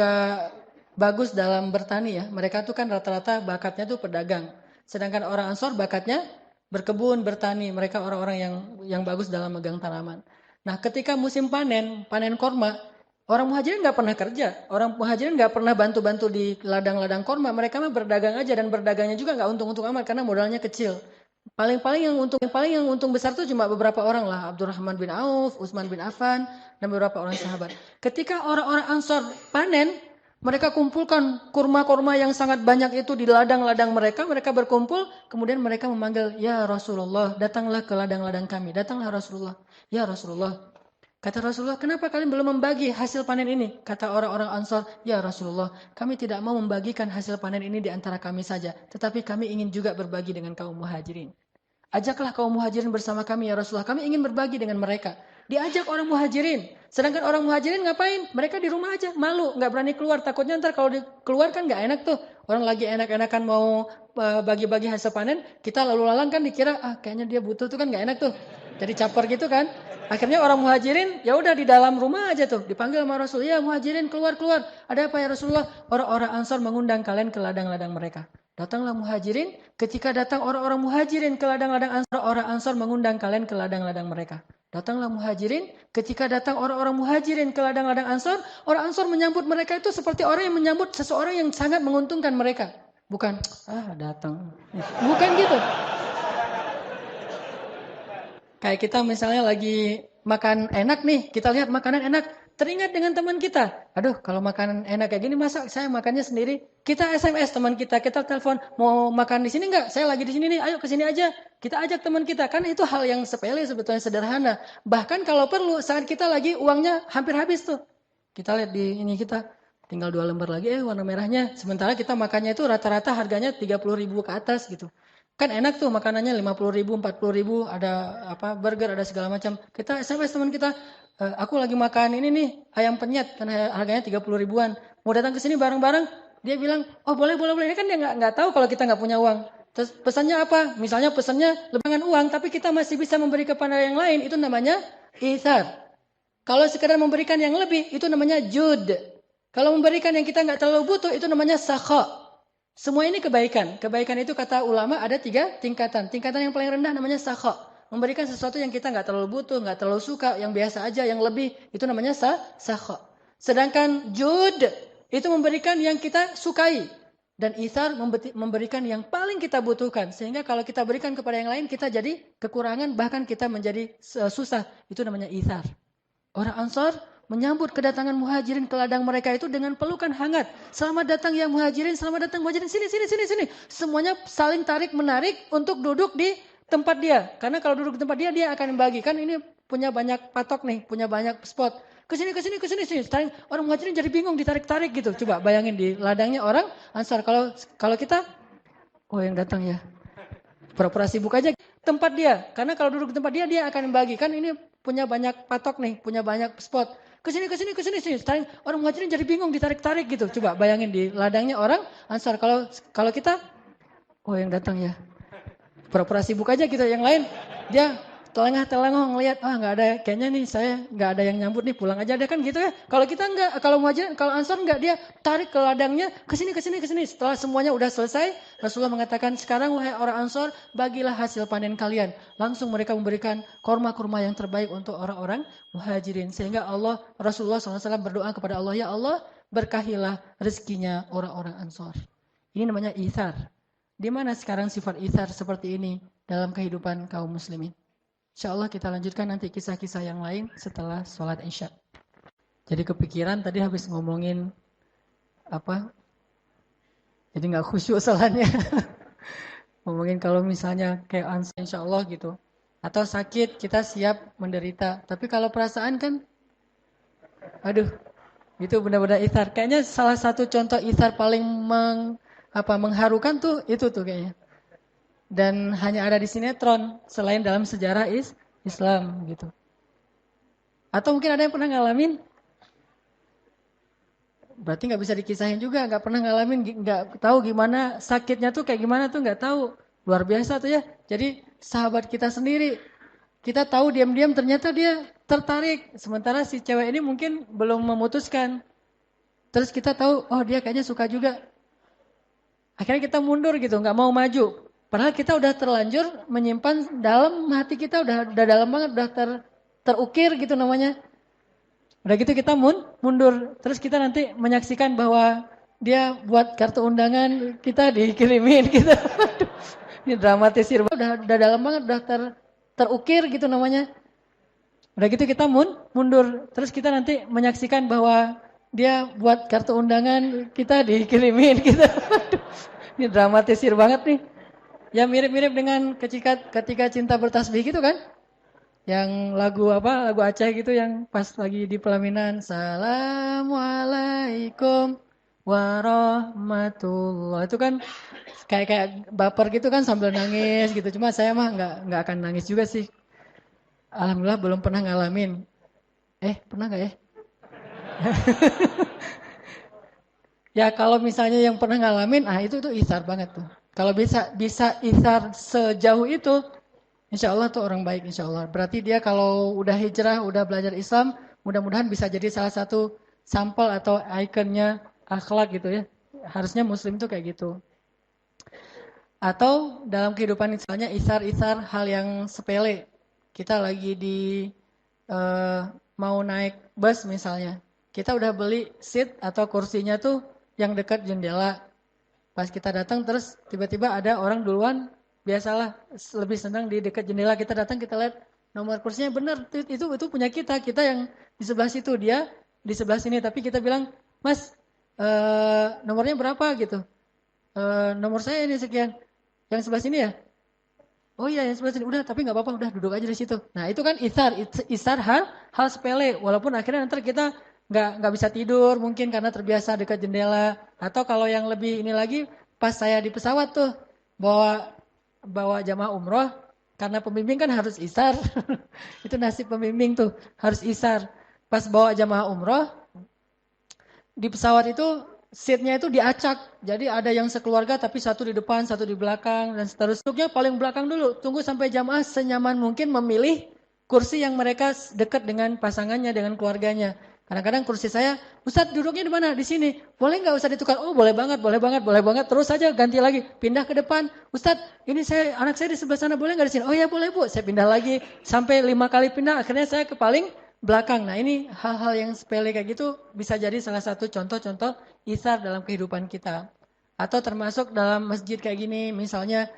bagus dalam bertani ya. Mereka tuh kan rata-rata bakatnya tuh pedagang. Sedangkan orang Ansor bakatnya berkebun, bertani. Mereka orang-orang yang bagus dalam megang tanaman. Nah, ketika musim panen korma, orang muhajirin nggak pernah kerja. Orang muhajirin nggak pernah bantu-bantu di ladang-ladang korma. Mereka mah berdagang aja, dan berdagangnya juga nggak untung-untung amat karena modalnya kecil. Paling yang untung besar tuh cuma beberapa orang lah. Abdurrahman bin Auf, Utsman bin Affan, dan beberapa orang sahabat. Ketika orang-orang Ansor panen, mereka kumpulkan kurma-kurma yang sangat banyak itu di ladang-ladang mereka. Mereka berkumpul, kemudian mereka memanggil, ya Rasulullah, datanglah ke ladang-ladang kami. Datanglah Rasulullah. Ya Rasulullah. Kata Rasulullah, kenapa kalian belum membagi hasil panen ini? Kata orang-orang Ansor, ya Rasulullah, kami tidak mau membagikan hasil panen ini di antara kami saja. Tetapi kami ingin juga berbagi dengan kaum muhajirin. Ajaklah kaum muhajirin bersama kami ya Rasulullah. Kami ingin berbagi dengan mereka. Diajak orang muhajirin. Sedangkan orang muhajirin ngapain? Mereka di rumah aja, malu, nggak berani keluar. Takutnya ntar kalau keluar kan nggak enak tuh. Orang lagi enak-enakan mau bagi-bagi hasil panen, kita lalu lalang kan dikira, kayaknya dia butuh tuh kan nggak enak tuh. Jadi caper gitu kan. Akhirnya orang muhajirin ya udah di dalam rumah aja tuh, dipanggil sama Rasul, ya muhajirin keluar. Ada apa ya Rasulullah? Orang-orang Ansar mengundang kalian ke ladang-ladang mereka. Datanglah muhajirin, ketika datang orang-orang muhajirin ke ladang-ladang Ansar, orang Ansar mengundang kalian ke ladang-ladang mereka. Datanglah muhajirin, ketika datang orang-orang muhajirin ke ladang-ladang Ansar, orang Ansar menyambut mereka itu seperti orang yang menyambut seseorang yang sangat menguntungkan mereka. Bukan, datang. Bukan gitu. Kayak kita misalnya lagi makan enak nih, kita lihat makanan enak, teringat dengan teman kita. Aduh, kalau makanan enak kayak gini masa saya makannya sendiri? Kita SMS teman kita telepon, mau makan di sini enggak? Saya lagi di sini nih, ayo ke sini aja. Kita ajak teman kita, kan itu hal yang sepele sebetulnya sederhana. Bahkan kalau perlu saat kita lagi uangnya hampir habis tuh. Kita lihat di ini kita tinggal 2 lembar lagi warna merahnya. Sementara kita makannya itu rata-rata harganya 30.000 ke atas gitu. Kan enak tuh makanannya 50.000, 40.000, ada burger, ada segala macam. Kita SMS teman kita, aku lagi makan ini nih, ayam penyet, kan harganya 30 ribuan. Mau datang ke sini bareng-bareng, dia bilang, oh boleh. Ini kan dia nggak tahu kalau kita nggak punya uang. Terus pesannya apa? Misalnya pesannya lebih dengan uang, tapi kita masih bisa memberi kepada yang lain. Itu namanya ithar. Kalau sekedar memberikan yang lebih, itu namanya jud. Kalau memberikan yang kita nggak terlalu butuh, itu namanya sakha. Semua ini kebaikan. Kebaikan itu kata ulama ada 3 tingkatan. Tingkatan yang paling rendah namanya sakha. Memberikan sesuatu yang kita nggak terlalu butuh, nggak terlalu suka, yang biasa aja, yang lebih, itu namanya sakha. Sedangkan jud, itu memberikan yang kita sukai. Dan ithar memberikan yang paling kita butuhkan. Sehingga kalau kita berikan kepada yang lain, kita jadi kekurangan, bahkan kita menjadi susah. Itu namanya ithar. Orang Ansar menyambut kedatangan muhajirin ke ladang mereka itu dengan pelukan hangat. Selamat datang ya muhajirin, selamat datang muhajirin, sini, sini, sini, sini. Semuanya saling tarik menarik untuk duduk di tempat dia. Karena kalau duduk di tempat dia, dia akan membagikan ini punya banyak patok nih, punya banyak spot. Kesini, kesini, kesini, sini. Orang muhajirin jadi bingung ditarik-tarik gitu. Coba bayangin di ladangnya orang Ansar. Kalau kita, oh yang datang ya. Pura-pura sibuk aja tempat dia. Karena kalau duduk di tempat dia, dia akan membagikan ini punya banyak patok nih, punya banyak spot. Kesini, kesini, kesini, sini. Orang muhajirin jadi bingung ditarik-tarik gitu. Coba bayangin di ladangnya orang Ansar. Kalau kita, oh yang datang ya. Pura-pura sibuk aja gitu. Yang lain dia telengah-telengah ngelihat, nggak ada, kayaknya nih saya nggak ada yang nyambut nih, pulang aja deh kan gitu ya. Kalau kita nggak, kalau muhajirin, kalau Ansar nggak, dia tarik ke ladangnya, kesini, kesini, kesini. Setelah semuanya udah selesai, Rasulullah mengatakan, sekarang wahai orang Ansar, bagilah hasil panen kalian. Langsung mereka memberikan kurma-kurma yang terbaik untuk orang-orang muhajirin. Sehingga Rasulullah SAW berdoa kepada Allah, ya Allah, berkahilah rezekinya orang-orang Ansar. Ini namanya ithar. Di mana sekarang sifat ithar seperti ini dalam kehidupan kaum muslimin? Insya Allah kita lanjutkan nanti kisah-kisah yang lain setelah sholat Isya. Jadi kepikiran tadi habis ngomongin apa? Jadi nggak khusyuk sholatnya. Ngomongin kalau misalnya kayak ansar insya Allah gitu. Atau sakit kita siap menderita. Tapi kalau perasaan kan, aduh, itu benar-benar ithar. Kayaknya salah satu contoh ithar paling mengharukan tuh itu tuh kayaknya. Dan hanya ada di sinetron selain dalam sejarah Islam gitu. Atau mungkin ada yang pernah ngalamin? Berarti nggak bisa dikisahin juga, nggak pernah ngalamin, nggak tahu gimana sakitnya tuh kayak gimana tuh nggak tahu. Luar biasa tuh ya. Jadi sahabat kita sendiri, kita tahu diam-diam ternyata dia tertarik. Sementara si cewek ini mungkin belum memutuskan. Terus kita tahu, oh dia kayaknya suka juga. Akhirnya kita mundur gitu, nggak mau maju. Padahal kita udah terlanjur menyimpan dalam hati kita udah dalam banget, udah terukir gitu namanya. Udah gitu kita mundur. Terus kita nanti menyaksikan bahwa dia buat kartu undangan kita dikirimin gitu. Ini dramatisir banget, udah dalam banget, udah terukir gitu namanya. Udah gitu kita mundur. Terus kita nanti menyaksikan bahwa dia buat kartu undangan kita dikirimin gitu. Ini dramatisir banget nih. Ya mirip-mirip dengan ketika cinta bertasbih gitu kan. Yang lagu Aceh gitu yang pas lagi di pelaminan. Assalamualaikum warahmatullah. Itu kan kayak baper gitu kan sambil nangis gitu. Cuma saya mah nggak akan nangis juga sih. Alhamdulillah belum pernah ngalamin. Pernah nggak ya? Ya kalau misalnya yang pernah ngalamin, itu ithar banget tuh. Kalau bisa ithar sejauh itu, insya Allah tuh orang baik insya Allah. Berarti dia kalau udah hijrah, udah belajar Islam, mudah-mudahan bisa jadi salah satu sampel atau ikonnya akhlak gitu ya. Harusnya muslim tuh kayak gitu. Atau dalam kehidupan misalnya ithar hal yang sepele. Kita lagi mau naik bus misalnya. Kita udah beli seat atau kursinya tuh yang dekat jendela. Pas kita datang terus tiba-tiba ada orang duluan, biasalah lebih senang di dekat jendela. Kita datang kita lihat nomor kursinya benar, itu punya kita yang di sebelah situ, dia di sebelah sini. Tapi kita bilang, Mas nomornya berapa gitu? Nomor saya ini sekian. Yang sebelah sini ya? Oh iya yang sebelah sini. Udah tapi nggak apa-apa, udah duduk aja di situ. Nah itu kan ithar hal sepele. Walaupun akhirnya nanti kita nggak bisa tidur mungkin karena terbiasa dekat jendela. Atau kalau yang lebih ini lagi, pas saya di pesawat tuh bawa jamaah umroh, karena pembimbing kan harus isar. Itu nasib pembimbing tuh, harus isar. Pas bawa jamaah umroh, di pesawat itu seatnya itu diacak. Jadi ada yang sekeluarga tapi satu di depan, satu di belakang dan seterusnya. Paling belakang dulu, tunggu sampai jamaah senyaman mungkin memilih kursi yang mereka dekat dengan pasangannya, dengan keluarganya. Kadang-kadang kursi saya, Ustadz duduknya di mana? Di sini. Boleh nggak Ustadz ditukar? Oh boleh banget, boleh banget, boleh banget. Terus saja ganti lagi, pindah ke depan. Ustadz, ini anak saya di sebelah sana, boleh nggak di sini? Oh ya boleh Bu. Saya pindah lagi sampai 5 kali pindah. Akhirnya saya ke paling belakang. Nah ini hal-hal yang sepele kayak gitu bisa jadi salah satu contoh-contoh itsar dalam kehidupan kita. Atau termasuk dalam masjid kayak gini, misalnya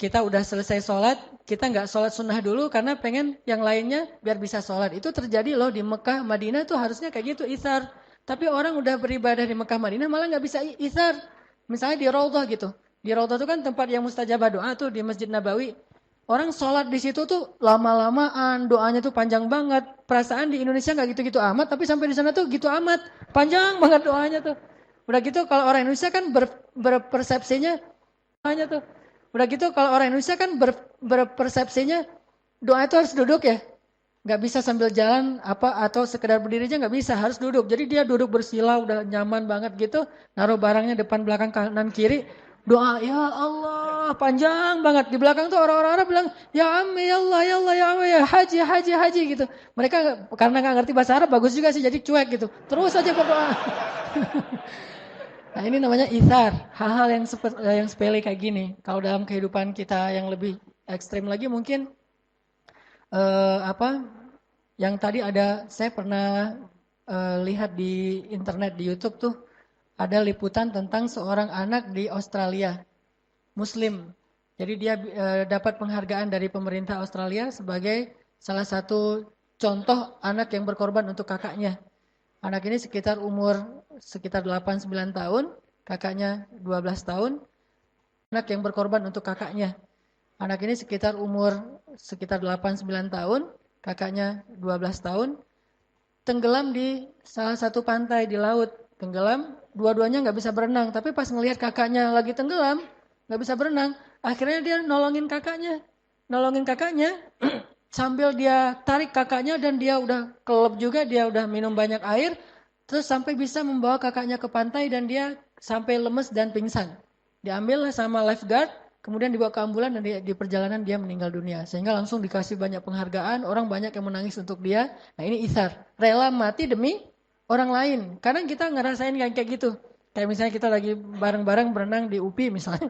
kita udah selesai sholat, kita nggak sholat sunnah dulu karena pengen yang lainnya biar bisa sholat. Itu terjadi loh di Mekah, Madinah tuh harusnya kayak gitu itsar. Tapi orang udah beribadah di Mekah, Madinah malah nggak bisa itsar. Misalnya di Raudhah gitu. Di Raudhah itu kan tempat yang mustajabah doa tuh di Masjid Nabawi. Orang sholat di situ tuh lama-lamaan, doanya tuh panjang banget. Perasaan di Indonesia nggak gitu-gitu amat, tapi sampai di sana tuh gitu amat. Panjang banget doanya tuh. Udah gitu kalau orang Indonesia kan berpersepsinya doanya tuh. Udah gitu kalau orang Indonesia kan berpersepsinya doa itu harus duduk ya. Nggak bisa sambil jalan apa atau sekedar berdiri aja nggak bisa, harus duduk. Jadi dia duduk bersila udah nyaman banget gitu, naruh barangnya depan belakang kanan kiri, doa ya Allah panjang banget. Di belakang tuh orang-orang Arab bilang ya Ammi ya Allah ya Allah ya Ammi ya haji haji haji gitu. Mereka karena nggak ngerti bahasa Arab bagus juga sih jadi cuek gitu. Terus aja berdoa. Nah ini namanya itsar, hal-hal yang sepele kayak gini. Kalau dalam kehidupan kita yang lebih ekstrim lagi mungkin apa? Yang tadi ada saya pernah lihat di internet di YouTube tuh ada liputan tentang seorang anak di Australia, Muslim. Jadi dia dapat penghargaan dari pemerintah Australia sebagai salah satu contoh anak yang berkorban untuk kakaknya. Anak ini sekitar 8-9 tahun, kakaknya 12 tahun. Anak yang berkorban untuk kakaknya. Anak ini sekitar 8-9 tahun, kakaknya 12 tahun. Tenggelam di salah satu pantai di laut. Tenggelam, dua-duanya nggak bisa berenang. Tapi pas ngelihat kakaknya lagi tenggelam, nggak bisa berenang. Akhirnya dia nolongin kakaknya. Nolongin kakaknya, sambil dia tarik kakaknya dan dia udah kelep juga, dia udah minum banyak air, terus sampai bisa membawa kakaknya ke pantai dan dia sampai lemes dan pingsan. Diambil sama lifeguard, kemudian dibawa ke ambulan dan di perjalanan dia meninggal dunia. Sehingga langsung dikasih banyak penghargaan, orang banyak yang menangis untuk dia. Nah ini itsar, rela mati demi orang lain. Kadang kita ngerasain kayak gitu. Kayak misalnya kita lagi bareng-bareng berenang di UPI misalnya,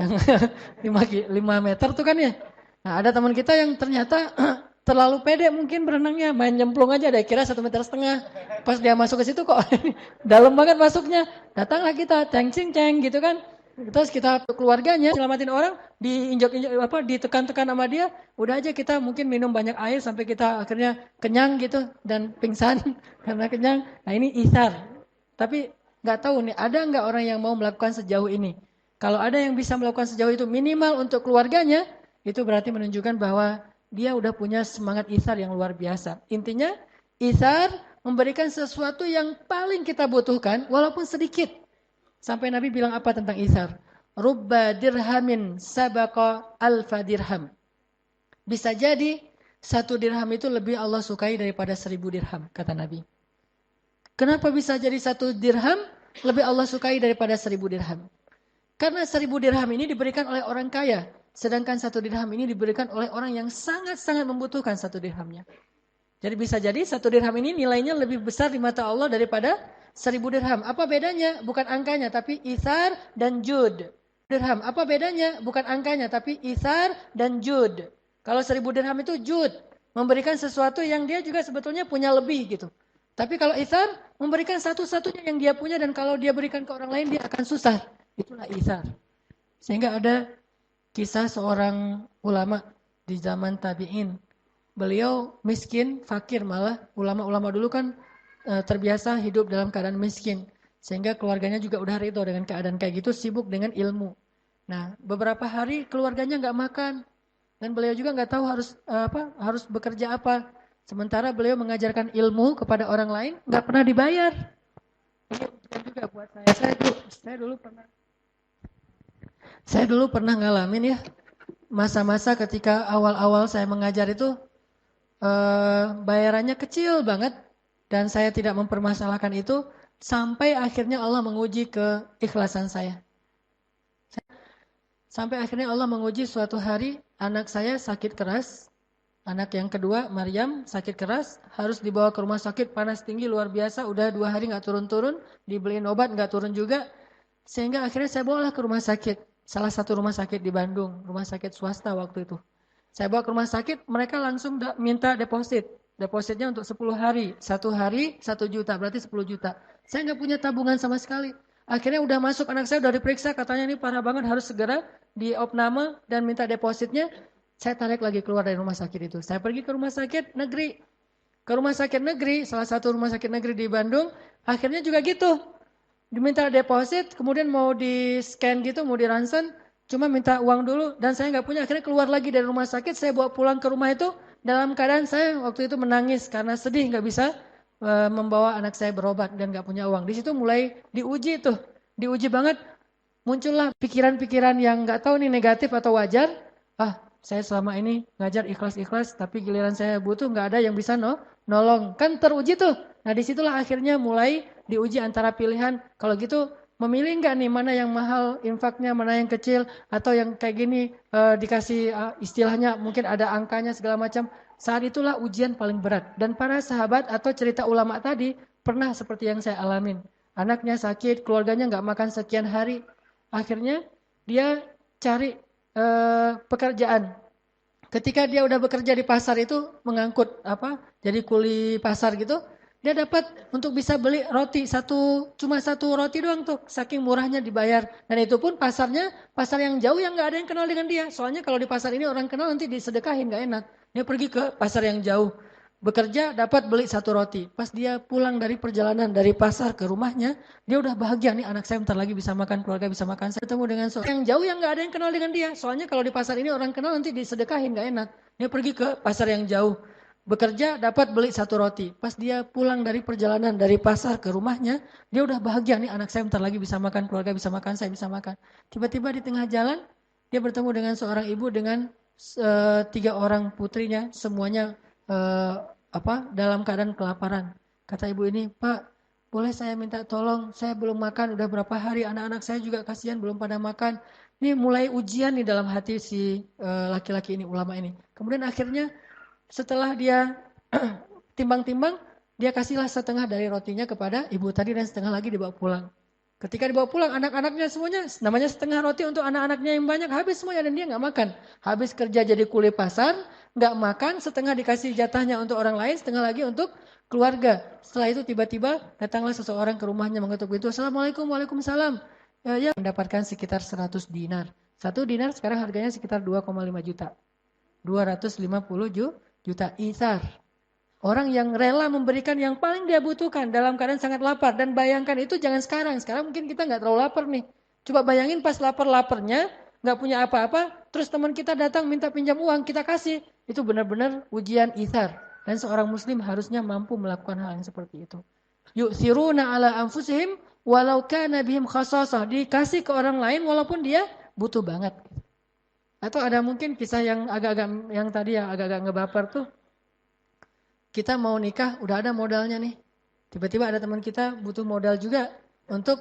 yang 5 meter tuh kan ya. Nah ada teman kita yang ternyata terlalu pede mungkin berenangnya, main nyemplung aja deh, kira 1,5 meter. Pas dia masuk ke situ kok dalam banget masuknya. Datanglah kita, ceng-ceng gitu kan. Terus kita keluarganya selamatin orang, diinjak-injak apa, ditekan-tekan sama dia, udah aja kita mungkin minum banyak air sampai kita akhirnya kenyang gitu dan pingsan karena kenyang. Nah ini itsar. Tapi nggak tahu nih, ada nggak orang yang mau melakukan sejauh ini? Kalau ada yang bisa melakukan sejauh itu minimal untuk keluarganya, itu berarti menunjukkan bahwa dia udah punya semangat itsar yang luar biasa. Intinya, itsar memberikan sesuatu yang paling kita butuhkan, walaupun sedikit. Sampai Nabi bilang apa tentang itsar? Rubba dirhamin sabaqa alfa dirham. Bisa jadi 1 dirham itu lebih Allah sukai daripada 1.000 dirham, kata Nabi. Kenapa bisa jadi 1 dirham lebih Allah sukai daripada 1.000 dirham? Karena 1.000 dirham ini diberikan oleh orang kaya. Sedangkan 1 dirham ini diberikan oleh orang yang sangat-sangat membutuhkan 1 dirhamnya. Jadi bisa jadi 1 dirham ini nilainya lebih besar di mata Allah daripada 1.000 dirham. Apa bedanya? Bukan angkanya, tapi itsar dan jud. Dirham. Apa bedanya? Bukan angkanya, tapi itsar dan jud. Kalau 1.000 dirham itu jud. Memberikan sesuatu yang dia juga sebetulnya punya lebih gitu. Tapi kalau itsar, memberikan satu-satunya yang dia punya dan kalau dia berikan ke orang lain dia akan susah. Itulah itsar. Sehingga ada kisah seorang ulama di zaman tabi'in. Beliau miskin, fakir malah. Ulama-ulama dulu kan terbiasa hidup dalam keadaan miskin. Sehingga keluarganya juga udah ridho dengan keadaan kayak gitu, sibuk dengan ilmu. Nah, beberapa hari keluarganya nggak makan. Dan beliau juga nggak tahu harus bekerja apa. Sementara beliau mengajarkan ilmu kepada orang lain, nggak pernah dibayar. Ini ujian juga buat saya. Saya dulu pernah ngalamin ya, masa-masa ketika awal-awal saya mengajar itu, bayarannya kecil banget. Dan saya tidak mempermasalahkan itu, sampai akhirnya Allah menguji keikhlasan saya. Sampai akhirnya Allah menguji suatu hari, anak saya sakit keras, Anak yang kedua, Maryam, sakit keras, harus dibawa ke rumah sakit, panas tinggi luar biasa, udah 2 hari nggak turun-turun, dibeliin obat nggak turun juga, sehingga akhirnya saya bawalah ke rumah sakit, salah satu rumah sakit di Bandung, rumah sakit swasta waktu itu. Saya bawa ke rumah sakit, mereka langsung minta deposit, depositnya untuk 10 hari, 1 hari 1 juta, berarti 10 juta. Saya nggak punya tabungan sama sekali. Akhirnya udah masuk anak saya, udah diperiksa, katanya ini parah banget, harus segera diopname dan minta depositnya. Saya tarik lagi keluar dari rumah sakit itu. Saya pergi ke rumah sakit negeri. Ke rumah sakit negeri, salah satu rumah sakit negeri di Bandung. Akhirnya juga gitu. Diminta deposit, kemudian mau di scan gitu, mau di ronsen. Cuma minta uang dulu dan saya nggak punya. Akhirnya keluar lagi dari rumah sakit, saya bawa pulang ke rumah itu. Dalam keadaan saya waktu itu menangis karena sedih nggak bisa membawa anak saya berobat dan nggak punya uang. Di situ mulai diuji tuh. Diuji banget. Muncullah pikiran-pikiran yang nggak tahu nih negatif atau wajar. Ah, saya selama ini ngajar ikhlas-ikhlas, tapi giliran saya butuh nggak ada yang bisa nolong. Kan teruji tuh. Nah disitulah akhirnya mulai diuji antara pilihan. Kalau gitu memilih nggak nih mana yang mahal infaknya, mana yang kecil, atau yang kayak gini dikasih istilahnya mungkin ada angkanya segala macam. Saat itulah ujian paling berat. Dan para sahabat atau cerita ulama tadi pernah seperti yang saya alamin. Anaknya sakit, keluarganya nggak makan sekian hari. Akhirnya dia cari pekerjaan. Ketika dia udah bekerja di pasar itu mengangkut jadi kuli pasar gitu, dia dapat untuk bisa beli roti cuma satu roti doang tuh, saking murahnya dibayar. Dan itu pun pasarnya pasar yang jauh yang nggak ada yang kenal dengan dia. Soalnya kalau di pasar ini orang kenal nanti disedekahin nggak enak. Dia pergi ke pasar yang jauh. Bekerja dapat beli satu roti. Pas dia pulang dari perjalanan dari pasar ke rumahnya, dia udah bahagia nih anak saya bentar lagi bisa makan, keluarga bisa makan. Saya ketemu dengan seorang yang jauh yang nggak ada yang kenal dengan dia. Soalnya kalau di pasar ini orang kenal nanti disedekahin nggak enak. Dia pergi ke pasar yang jauh. Bekerja dapat beli satu roti. Pas dia pulang dari perjalanan dari pasar ke rumahnya, dia udah bahagia nih anak saya bentar lagi bisa makan, keluarga bisa makan, saya bisa makan. Tiba-tiba di tengah jalan dia bertemu dengan seorang ibu dengan 3 orang putrinya, semuanya dalam keadaan kelaparan. Kata ibu ini, Pak, boleh saya minta tolong? Saya belum makan, udah berapa hari. Anak-anak saya juga kasihan belum pada makan. Ini mulai ujian nih dalam hati si laki-laki ini, ulama ini. Kemudian akhirnya setelah dia timbang-timbang, dia kasihlah setengah dari rotinya kepada ibu tadi dan setengah lagi dibawa pulang. Ketika dibawa pulang, anak-anaknya semuanya, namanya setengah roti untuk anak-anaknya yang banyak, habis semuanya dan dia nggak makan. Habis kerja jadi kuli pasar, nggak makan, setengah dikasih jatahnya untuk orang lain, setengah lagi untuk keluarga. Setelah itu tiba-tiba datanglah seseorang ke rumahnya mengetuk pintu. Assalamualaikum, waalaikumsalam. Ya, mendapatkan sekitar 100 dinar. 1 dinar sekarang harganya sekitar 2,5 juta. 250 juta ithar. Orang yang rela memberikan yang paling dia butuhkan dalam keadaan sangat lapar. Dan bayangkan itu jangan sekarang. Sekarang mungkin kita nggak terlalu lapar nih. Coba bayangin pas lapar-laparnya, nggak punya apa-apa, terus teman kita datang minta pinjam uang, kita kasih. Itu benar-benar ujian ithar. Dan seorang muslim harusnya mampu melakukan hal yang seperti itu. Yu'thiruna ala anfusihim walau kana bihim khasasah. Dikasih ke orang lain walaupun dia butuh banget. Atau ada mungkin kisah yang agak-agak yang tadi yang agak-agak ngebaper tuh. Kita mau nikah, udah ada modalnya nih. Tiba-tiba ada teman kita butuh modal juga untuk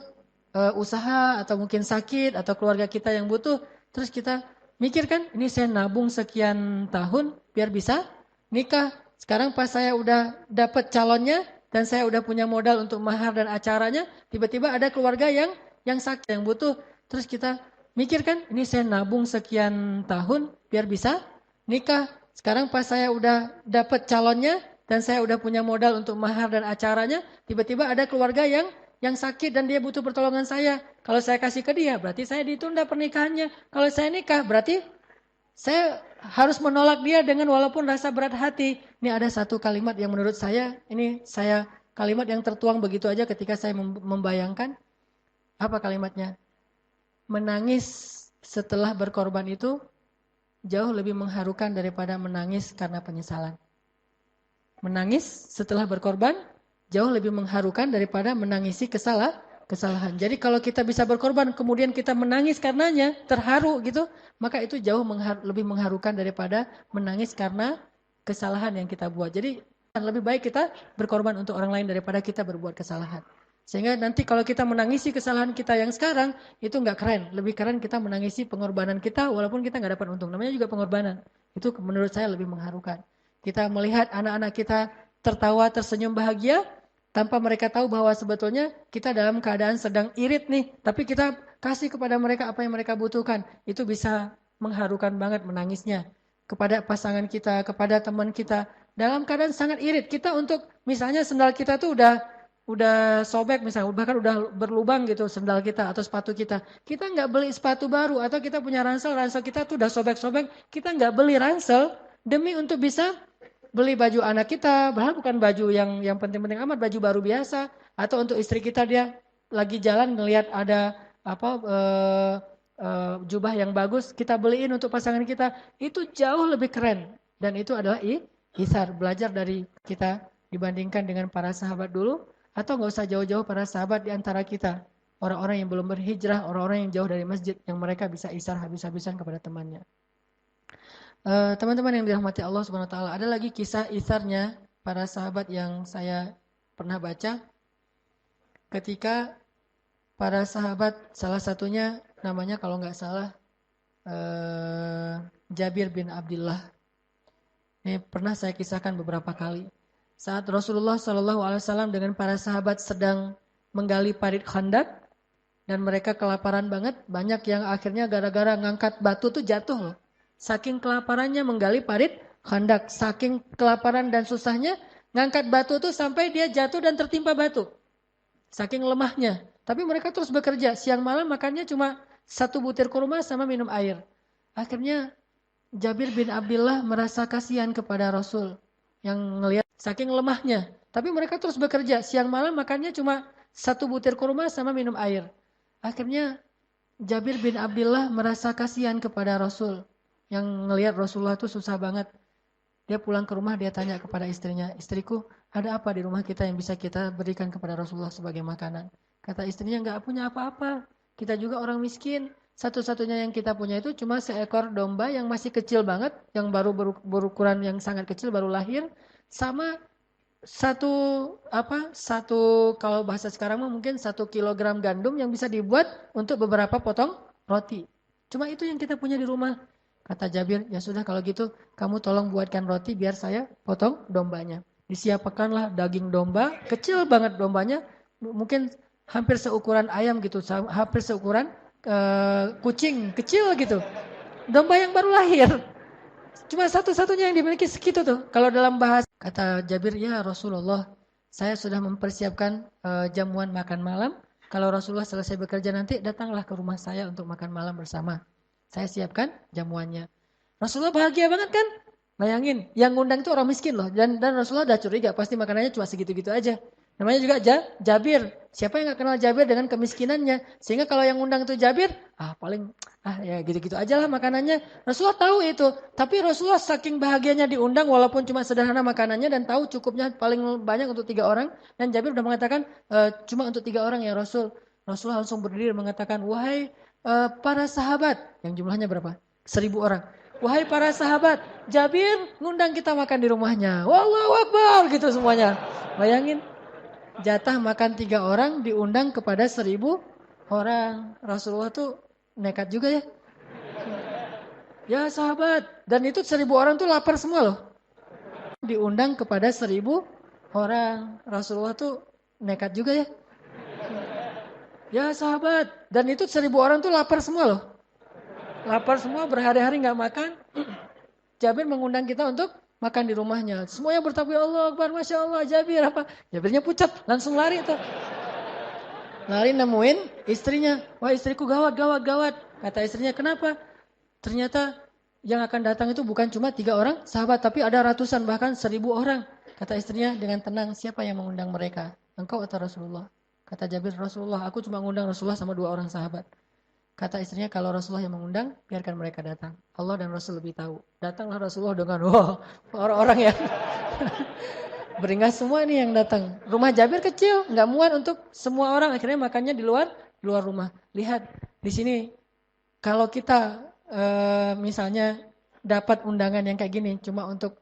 usaha atau mungkin sakit atau keluarga kita yang butuh. Terus kita mikir kan, ini saya nabung sekian tahun biar bisa nikah. Sekarang pas saya udah dapat calonnya dan saya udah punya modal untuk mahar dan acaranya, tiba-tiba ada keluarga yang sakit, yang butuh. Terus kita mikir kan, ini saya nabung sekian tahun biar bisa nikah. Sekarang pas saya udah dapat calonnya dan saya udah punya modal untuk mahar dan acaranya, tiba-tiba ada keluarga yang sakit dan dia butuh pertolongan saya. Kalau saya kasih ke dia, berarti saya ditunda pernikahannya. Kalau saya nikah, berarti saya harus menolak dia dengan walaupun rasa berat hati. Ini ada satu kalimat yang menurut saya, kalimat yang tertuang begitu aja ketika saya membayangkan. Apa kalimatnya? Menangis setelah berkorban itu jauh lebih mengharukan daripada menangis karena penyesalan. Menangis setelah berkorban jauh lebih mengharukan daripada menangisi kesalahan. Jadi kalau kita bisa berkorban kemudian kita menangis karenanya, terharu gitu, maka itu jauh lebih mengharukan daripada menangis karena kesalahan yang kita buat. Jadi lebih baik kita berkorban untuk orang lain daripada kita berbuat kesalahan. Sehingga nanti kalau kita menangisi kesalahan kita yang sekarang, itu nggak keren. Lebih keren kita menangisi pengorbanan kita walaupun kita nggak dapat untung. Namanya juga pengorbanan. Itu menurut saya lebih mengharukan. Kita melihat anak-anak kita tertawa, tersenyum bahagia, tanpa mereka tahu bahwa sebetulnya kita dalam keadaan sedang irit nih. Tapi kita kasih kepada mereka apa yang mereka butuhkan. Itu bisa mengharukan banget menangisnya. Kepada pasangan kita, kepada teman kita. Dalam keadaan sangat irit. Kita untuk, misalnya sendal kita tuh udah sobek misalnya, bahkan udah berlubang gitu sendal kita atau sepatu kita. Kita nggak beli sepatu baru atau kita punya ransel kita tuh udah sobek-sobek. Kita nggak beli ransel demi untuk bisa beli baju anak kita, bahkan bukan baju yang penting-penting amat, baju baru biasa. Atau untuk istri kita dia lagi jalan ngelihat ada jubah yang bagus, kita beliin untuk pasangan kita. Itu jauh lebih keren. Dan itu adalah isar, belajar dari kita dibandingkan dengan para sahabat dulu. Atau nggak usah jauh-jauh para sahabat di antara kita. Orang-orang yang belum berhijrah, orang-orang yang jauh dari masjid, yang mereka bisa isar habis-habisan kepada temannya. Teman-teman yang dirahmati Allah Subhanahu wa taala, ada lagi kisah isarnya para sahabat yang saya pernah baca. Ketika para sahabat, salah satunya namanya kalau nggak salah Jabir bin Abdullah. Ini pernah saya kisahkan beberapa kali. Saat Rasulullah SAW dengan para sahabat sedang menggali parit Khandak dan mereka kelaparan banget, banyak yang akhirnya gara-gara ngangkat batu tuh jatuh loh. Saking kelaparannya menggali parit Khandak, saking kelaparan dan susahnya ngangkat batu tuh sampai dia jatuh dan tertimpa batu. Saking lemahnya. Tapi mereka terus bekerja, siang malam makannya cuma 1 butir kurma sama minum air. Akhirnya Jabir bin Abdullah merasa kasihan kepada Rasul yang ngelihat saking lemahnya. Tapi mereka terus bekerja. Siang malam makannya cuma 1 butir kurma sama minum air. Akhirnya Jabir bin Abdullah merasa kasihan kepada Rasul. Yang ngelihat Rasulullah itu susah banget. Dia pulang ke rumah, dia tanya kepada istrinya, istriku ada apa di rumah kita yang bisa kita berikan kepada Rasulullah sebagai makanan. Kata istrinya, nggak punya apa-apa. Kita juga orang miskin. Satu-satunya yang kita punya itu cuma seekor domba yang masih kecil banget. Yang baru berukuran yang sangat kecil, baru lahir. Sama satu kalau bahasa sekarang mungkin 1 kilogram gandum yang bisa dibuat untuk beberapa potong roti. Cuma itu yang kita punya di rumah. Kata Jabir, ya sudah kalau gitu kamu tolong buatkan roti biar saya potong dombanya. Disiapkanlah daging domba, kecil banget dombanya, mungkin hampir seukuran ayam gitu, hampir seukuran kucing, kecil gitu. Domba yang baru lahir. Cuma satu-satunya yang dimiliki segitu tuh. Kalau dalam bahasa, kata Jabir, ya Rasulullah, saya sudah mempersiapkan jamuan makan malam. Kalau Rasulullah selesai bekerja nanti, datanglah ke rumah saya untuk makan malam bersama. Saya siapkan jamuannya. Rasulullah bahagia banget kan? Bayangin, yang ngundang itu orang miskin loh. Dan Rasulullah udah curiga, pasti makanannya cuma segitu-gitu aja. Namanya juga Jabir. Siapa yang gak kenal Jabir dengan kemiskinannya? Sehingga kalau yang ngundang itu Jabir, paling ya gitu-gitu aja lah makanannya. Rasulullah tahu itu. Tapi Rasulullah saking bahagianya diundang walaupun cuma sederhana makanannya dan tahu cukupnya paling banyak untuk 3 orang. Dan Jabir udah mengatakan cuma untuk 3 orang ya Rasul. Rasulullah langsung berdiri mengatakan, wahai para sahabat, yang jumlahnya berapa? 1000 orang. Wahai para sahabat, Jabir ngundang kita makan di rumahnya. Wallahu Akbar gitu semuanya. Bayangin. Jatah makan 3 orang diundang kepada 1000 orang. Rasulullah tuh nekat juga ya. Ya sahabat. Dan itu 1000 orang tuh lapar semua loh. Diundang kepada 1000 orang. Rasulullah tuh nekat juga ya. Ya sahabat. Dan itu 1000 orang tuh lapar semua loh. Lapar semua berhari-hari gak makan. Jabir mengundang kita untuk makan di rumahnya. Semuanya bertakbir Allah Akbar, Masya Allah, Jabir apa? Jabirnya pucat, langsung lari tuh. Lari nemuin istrinya. Wah istriku gawat. Kata istrinya, kenapa? Ternyata yang akan datang itu bukan cuma 3 orang sahabat, tapi ada ratusan bahkan 1000 orang. Kata istrinya dengan tenang, siapa yang mengundang mereka? Engkau atau Rasulullah? Kata Jabir, Rasulullah, aku cuma mengundang Rasulullah sama 2 orang sahabat. Kata istrinya, kalau Rasulullah yang mengundang, biarkan mereka datang. Allah dan Rasul lebih tahu. Datanglah Rasulullah dengan orang-orang yang beringas semua ini yang datang. Rumah Jabir kecil, nggak muat untuk semua orang. Akhirnya makannya di luar rumah. Lihat di sini, kalau kita misalnya dapat undangan yang kayak gini, cuma untuk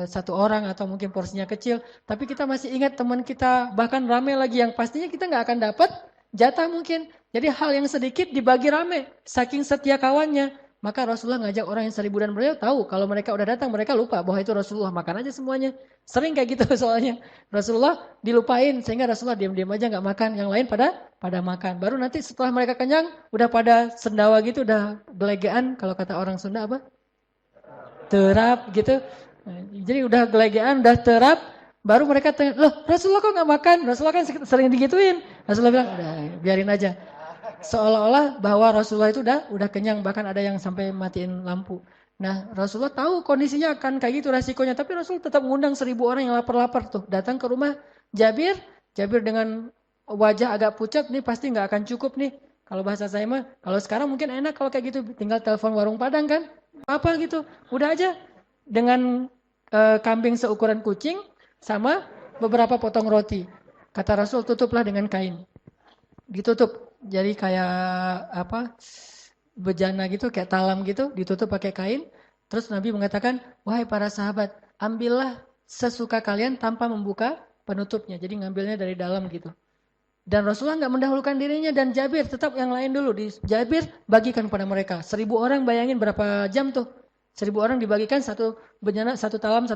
satu orang atau mungkin porsinya kecil, tapi kita masih ingat teman kita bahkan rame lagi yang pastinya kita nggak akan dapat jatah mungkin. Jadi hal yang sedikit dibagi rame, saking setia kawannya. Maka Rasulullah ngajak orang yang 1000 dan beliau tahu kalau mereka udah datang mereka lupa bahwa itu Rasulullah, makan aja semuanya. Sering kayak gitu soalnya. Rasulullah dilupain sehingga Rasulullah diam-diam aja nggak makan, yang lain pada makan. Baru nanti setelah mereka kenyang udah pada sendawa gitu, udah gelegean, kalau kata orang Sunda apa? Terap gitu. Jadi udah gelegean, udah terap, baru mereka tanya, loh Rasulullah kok nggak makan? Rasulullah kan sering digituin. Rasulullah bilang, udah biarin aja. Seolah-olah bahwa Rasulullah itu udah kenyang, bahkan ada yang sampai matiin lampu. Nah Rasulullah tahu kondisinya akan kayak gitu resikonya, tapi Rasul tetap ngundang 1000 orang yang lapar-lapar tuh datang ke rumah Jabir. Jabir dengan wajah agak pucat, nih pasti nggak akan cukup nih. Kalau bahasa saya mah, kalau sekarang mungkin enak kalau kayak gitu, tinggal telepon warung Padang kan, apa gitu, udah aja dengan kambing seukuran kucing sama beberapa potong roti. Kata Rasul, tutuplah dengan kain, ditutup. Jadi kayak apa, bejana gitu, kayak talam gitu, ditutup pakai kain. Terus Nabi mengatakan, wahai para sahabat, ambillah sesuka kalian tanpa membuka penutupnya. Jadi ngambilnya dari dalam gitu. Dan Rasulullah nggak mendahulukan dirinya dan Jabir, tetap yang lain dulu. Jabir bagikan pada mereka. 1000 orang, bayangin berapa jam tuh. 1000 orang dibagikan satu bejana, satu talam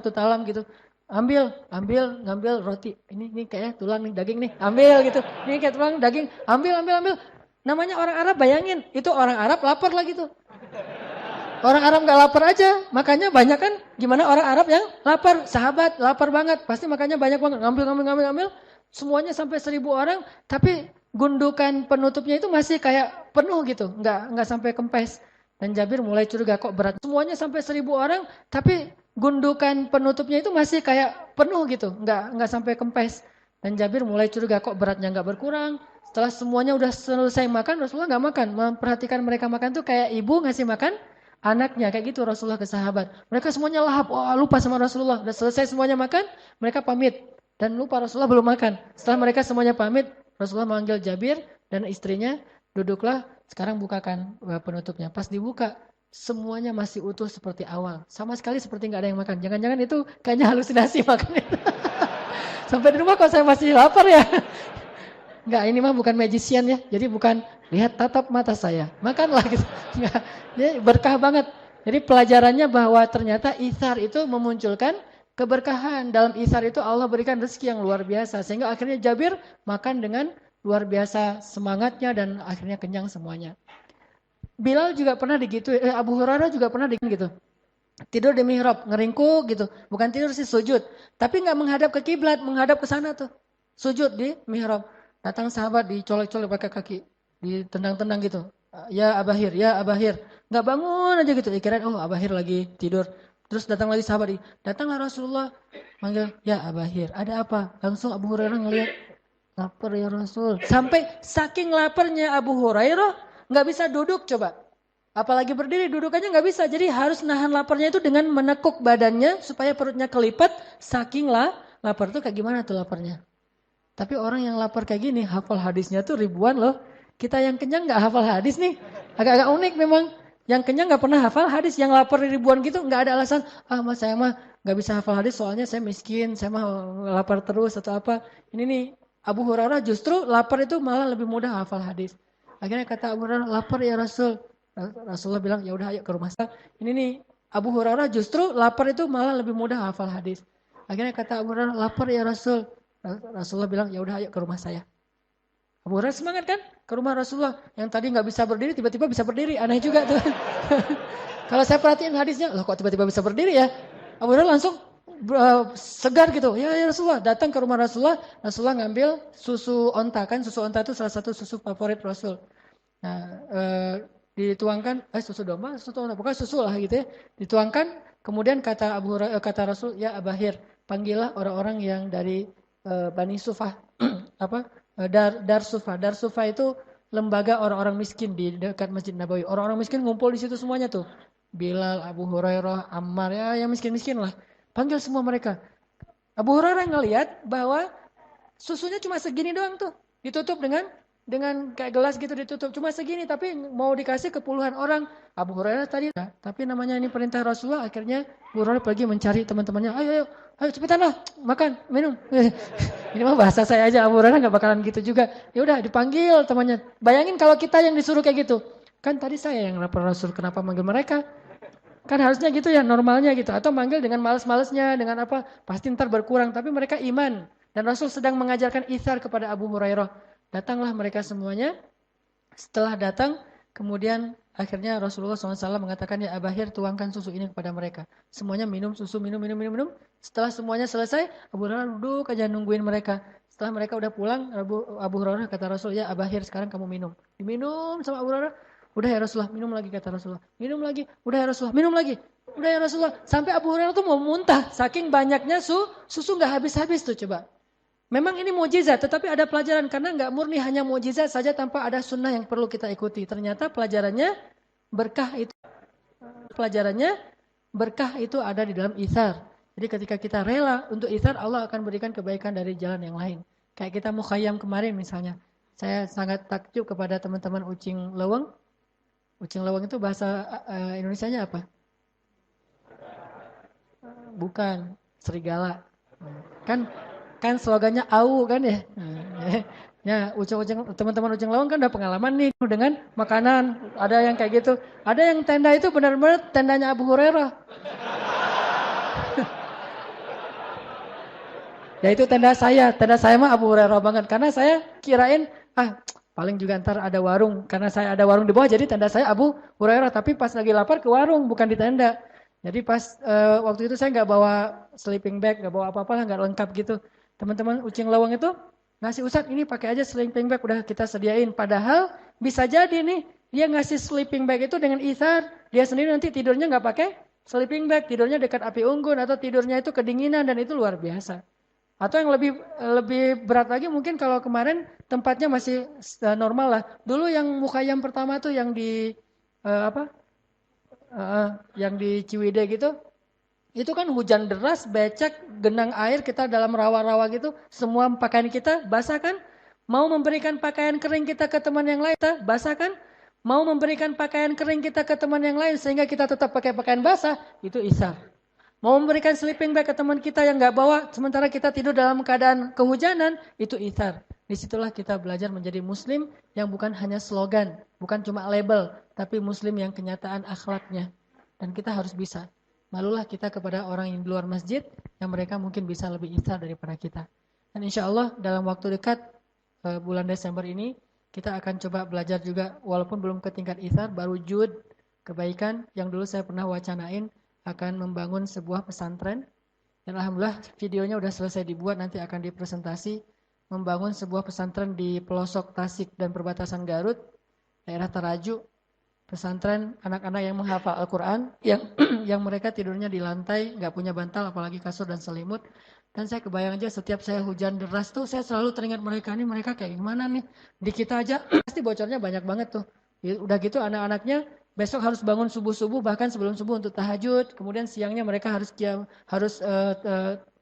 gitu. Ngambil roti. Ini kayak tulang nih, daging nih. Ambil gitu. Ini kayak tulang, daging. Ambil. Namanya orang Arab, bayangin. Itu orang Arab lapar lah gitu. Orang Arab gak lapar aja. Makanya banyak kan gimana orang Arab yang lapar. Sahabat lapar banget. Pasti makanya banyak banget. Ngambil. Semuanya sampai 1000 orang. Tapi gundukan penutupnya itu masih kayak penuh gitu. Nggak sampai kempes. Dan Jabir mulai curiga kok berat. Semuanya sampai 1000 orang. Tapi gundukan penutupnya itu masih kayak penuh gitu, nggak sampai kempes. Dan Jabir mulai curiga kok beratnya nggak berkurang. Setelah semuanya udah selesai makan, Rasulullah nggak makan. Memperhatikan mereka makan tuh kayak ibu ngasih makan anaknya, kayak gitu Rasulullah ke sahabat. Mereka semuanya lahap, wah lupa sama Rasulullah. Udah selesai semuanya makan, mereka pamit. Dan lupa Rasulullah belum makan. Setelah mereka semuanya pamit, Rasulullah memanggil Jabir dan istrinya, duduklah, sekarang bukakan penutupnya. Pas dibuka, semuanya masih utuh seperti awal. Sama sekali seperti nggak ada yang makan. Jangan-jangan itu kayaknya halusinasi makan itu. Sampai di rumah kok saya masih lapar ya. Nggak, ini mah bukan magician ya. Jadi bukan lihat tatap mata saya. Makanlah gitu. Nggak, ya berkah banget. Jadi pelajarannya bahwa ternyata itsar itu memunculkan keberkahan. Dalam itsar itu Allah berikan rezeki yang luar biasa. Sehingga akhirnya Jabir makan dengan luar biasa semangatnya dan akhirnya kenyang semuanya. Bilal juga pernah digitu, Abu Hurairah juga pernah gitu. Tidur di mihrab, ngeringkuk gitu. Bukan tidur sih, sujud. Tapi nggak menghadap ke kiblat, menghadap ke sana tuh. Sujud di mihrab. Datang sahabat dicolek-colek pakai kaki, ditendang-tendang gitu. Ya Abahir, ya Abahir. Nggak bangun aja gitu. Dikirain oh Abahir lagi tidur. Terus datang lagi sahabat, datanglah Rasulullah, manggil, ya Abahir, ada apa? Langsung Abu Hurairah ngelihat, lapar ya Rasul. Sampai saking laparnya Abu Hurairah, nggak bisa duduk coba. Apalagi berdiri, duduk aja nggak bisa. Jadi harus nahan laparnya itu dengan menekuk badannya supaya perutnya kelipat. Saking lapar tuh kayak gimana tuh laparnya. Tapi orang yang lapar kayak gini, hafal hadisnya tuh ribuan loh. Kita yang kenyang nggak hafal hadis nih. Agak-agak unik memang. Yang kenyang nggak pernah hafal hadis, yang lapar ribuan gitu nggak ada alasan. Mas saya mah nggak bisa hafal hadis soalnya saya miskin, saya mah lapar terus atau apa. Ini nih Abu Hurairah justru lapar itu malah lebih mudah hafal hadis. Akhirnya kata Abu Hurairah, lapar ya Rasul. Rasulullah bilang, ya udah ayo ke rumah saya. Ini nih Abu Hurairah justru lapar itu malah lebih mudah hafal hadis. Akhirnya kata Abu Hurairah, lapar ya Rasul. Rasulullah bilang, ya udah ayo ke rumah saya. Abu Hurairah semangat kan? Ke rumah Rasulullah. Yang tadi nggak bisa berdiri, tiba-tiba bisa berdiri. Aneh juga tuh. Kalau saya perhatiin hadisnya, loh kok tiba-tiba bisa berdiri ya? Abu Hurairah langsung segar gitu. Ya Rasulullah, datang ke rumah Rasulullah. Rasulullah ngambil susu onta, kan susu onta itu salah satu susu favorit Rasul. Nah, dituangkan, susu domba, susu onta, pokoknya susu lah gitu ya. Dituangkan, kemudian kata kata Rasul, ya Abahir, panggillah orang-orang yang dari Bani Sufah, Dar Sufah. Dar Sufah itu lembaga orang-orang miskin di dekat Masjid Nabawi. Orang-orang miskin ngumpul di situ semuanya tuh. Bilal, Abu Hurairah, Ammar, ya yang miskin-miskin lah. Panggil semua mereka. Abu Hurairah ngelihat bahwa susunya cuma segini doang tuh. Ditutup dengan kayak gelas gitu ditutup. Cuma segini tapi mau dikasih ke puluhan orang. Abu Hurairah tadi. Tapi namanya ini perintah Rasulullah. Akhirnya Abu Hurairah pergi mencari teman-temannya. Ayo cepetan lah. Makan, minum. Ini mah bahasa saya aja. Abu Hurairah gak bakalan gitu juga. Ya udah dipanggil temannya. Bayangin kalau kita yang disuruh kayak gitu. Kan tadi saya yang lapor Rasul, kenapa manggil mereka? Kan harusnya gitu ya, normalnya gitu. Atau manggil dengan males-malesnya, dengan apa, pasti ntar berkurang. Tapi mereka iman. Dan Rasul sedang mengajarkan itsar kepada Abu Hurairah. Datanglah mereka semuanya. Setelah datang, kemudian akhirnya Rasulullah SAW mengatakan, ya Abahir, tuangkan susu ini kepada mereka. Semuanya minum susu, minum. Setelah semuanya selesai, Abu Hurairah duduk aja nungguin mereka. Setelah mereka udah pulang, Abu Hurairah kata Rasul, ya Abahir, sekarang kamu minum. Diminum sama Abu Hurairah. Udah ya Rasulullah, minum lagi kata Rasulullah. Minum lagi, udah ya Rasulullah, minum lagi. Udah ya Rasulullah. Sampai Abu Hurairah tuh mau muntah. Saking banyaknya susu nggak habis-habis tuh coba. Memang ini mukjizat, tetapi ada pelajaran. Karena nggak murni hanya mukjizat saja tanpa ada sunnah yang perlu kita ikuti. Ternyata pelajarannya berkah itu ada di dalam itsar. Jadi ketika kita rela untuk itsar, Allah akan berikan kebaikan dari jalan yang lain. Kayak kita mukhayyam kemarin misalnya. Saya sangat takjub kepada teman-teman Ucing Leweng. Ucing leweng itu bahasa Indonesianya apa? Bukan, serigala. Kan kan slogannya AU kan ya. Ya, teman-teman Ucing Leweng kan udah pengalaman nih dengan makanan. Ada yang kayak gitu. Ada yang tenda itu benar-benar tendanya Abu Hurairah. Ya itu tenda saya mah Abu Hurairah banget. Karena saya kirain, paling juga ntar ada warung. Karena saya ada warung di bawah, jadi tenda saya Abu Hurairah. Tapi pas lagi lapar ke warung, bukan di tenda. Jadi pas waktu itu saya nggak bawa sleeping bag, nggak bawa apa-apa lah, nggak lengkap gitu. Teman-teman Ucing Lawang itu ngasih, Ustadz ini pakai aja sleeping bag, udah kita sediain. Padahal bisa jadi nih, dia ngasih sleeping bag itu dengan itsar. Dia sendiri nanti tidurnya nggak pakai sleeping bag, tidurnya dekat api unggun atau tidurnya itu kedinginan dan itu luar biasa. Atau yang lebih lebih berat lagi mungkin kalau kemarin tempatnya masih normal lah. Dulu yang Mukayyam pertama tuh yang di apa? Yang di Ciwidey gitu. Itu kan hujan deras, becek, genang air, kita dalam rawa-rawa gitu, semua pakaian kita basah kan? Mau memberikan pakaian kering kita ke teman yang lain, kita basah kan? Mau memberikan pakaian kering kita ke teman yang lain sehingga kita tetap pakai pakaian basah, itu isar. Mau memberikan sleeping bag ke teman kita yang nggak bawa, sementara kita tidur dalam keadaan kehujanan, itu ithar. Disitulah kita belajar menjadi muslim yang bukan hanya slogan, bukan cuma label, tapi muslim yang kenyataan akhlaknya. Dan kita harus bisa. Malulah kita kepada orang yang di luar masjid, yang mereka mungkin bisa lebih ithar daripada kita. Dan insya Allah dalam waktu dekat, bulan Desember ini, kita akan coba belajar juga, walaupun belum ke tingkat ithar, baru jud, kebaikan, yang dulu saya pernah wacanain, akan membangun sebuah pesantren dan alhamdulillah videonya udah selesai dibuat, nanti akan dipresentasi, membangun sebuah pesantren di pelosok Tasik dan perbatasan Garut, daerah Taraju, pesantren anak-anak yang menghafal Al-Quran, yang mereka tidurnya di lantai, nggak punya bantal apalagi kasur dan selimut. Dan saya kebayang aja setiap saya hujan deras tuh saya selalu teringat mereka kayak gimana nih, di kita aja pasti bocornya banyak banget tuh. Udah gitu anak-anaknya besok harus bangun subuh-subuh, bahkan sebelum subuh untuk tahajud. Kemudian siangnya mereka harus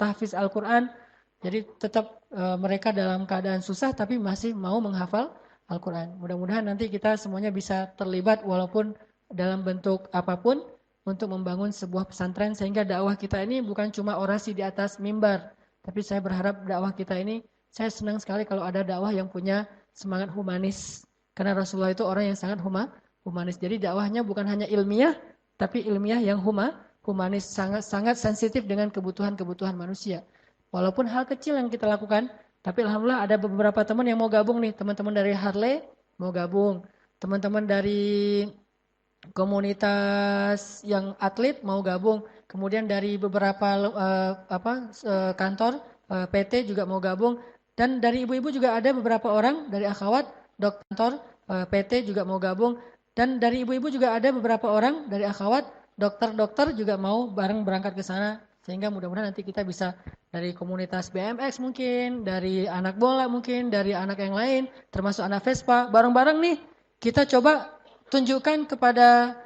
tahfiz Al-Quran. Jadi tetap mereka dalam keadaan susah tapi masih mau menghafal Al-Quran. Mudah-mudahan nanti kita semuanya bisa terlibat walaupun dalam bentuk apapun untuk membangun sebuah pesantren sehingga dakwah kita ini bukan cuma orasi di atas mimbar. Tapi saya berharap dakwah kita ini, saya senang sekali kalau ada dakwah yang punya semangat humanis. Karena Rasulullah itu orang yang sangat humanis. Jadi dakwahnya bukan hanya ilmiah, tapi ilmiah yang humanis, sangat sensitif dengan kebutuhan-kebutuhan manusia. Walaupun hal kecil yang kita lakukan, tapi alhamdulillah ada beberapa teman yang mau gabung nih, teman-teman dari Harley mau gabung, teman-teman dari komunitas yang atlet mau gabung, kemudian dari beberapa kantor PT juga mau gabung, dan dari ibu-ibu juga ada beberapa orang dari akhwat dokter PT juga mau gabung, dan dari ibu-ibu juga ada beberapa orang dari akhwat dokter-dokter juga mau bareng berangkat ke sana, sehingga mudah-mudahan nanti kita bisa dari komunitas BMX mungkin, dari anak bola mungkin, dari anak yang lain, termasuk anak Vespa, bareng-bareng nih kita coba tunjukkan kepada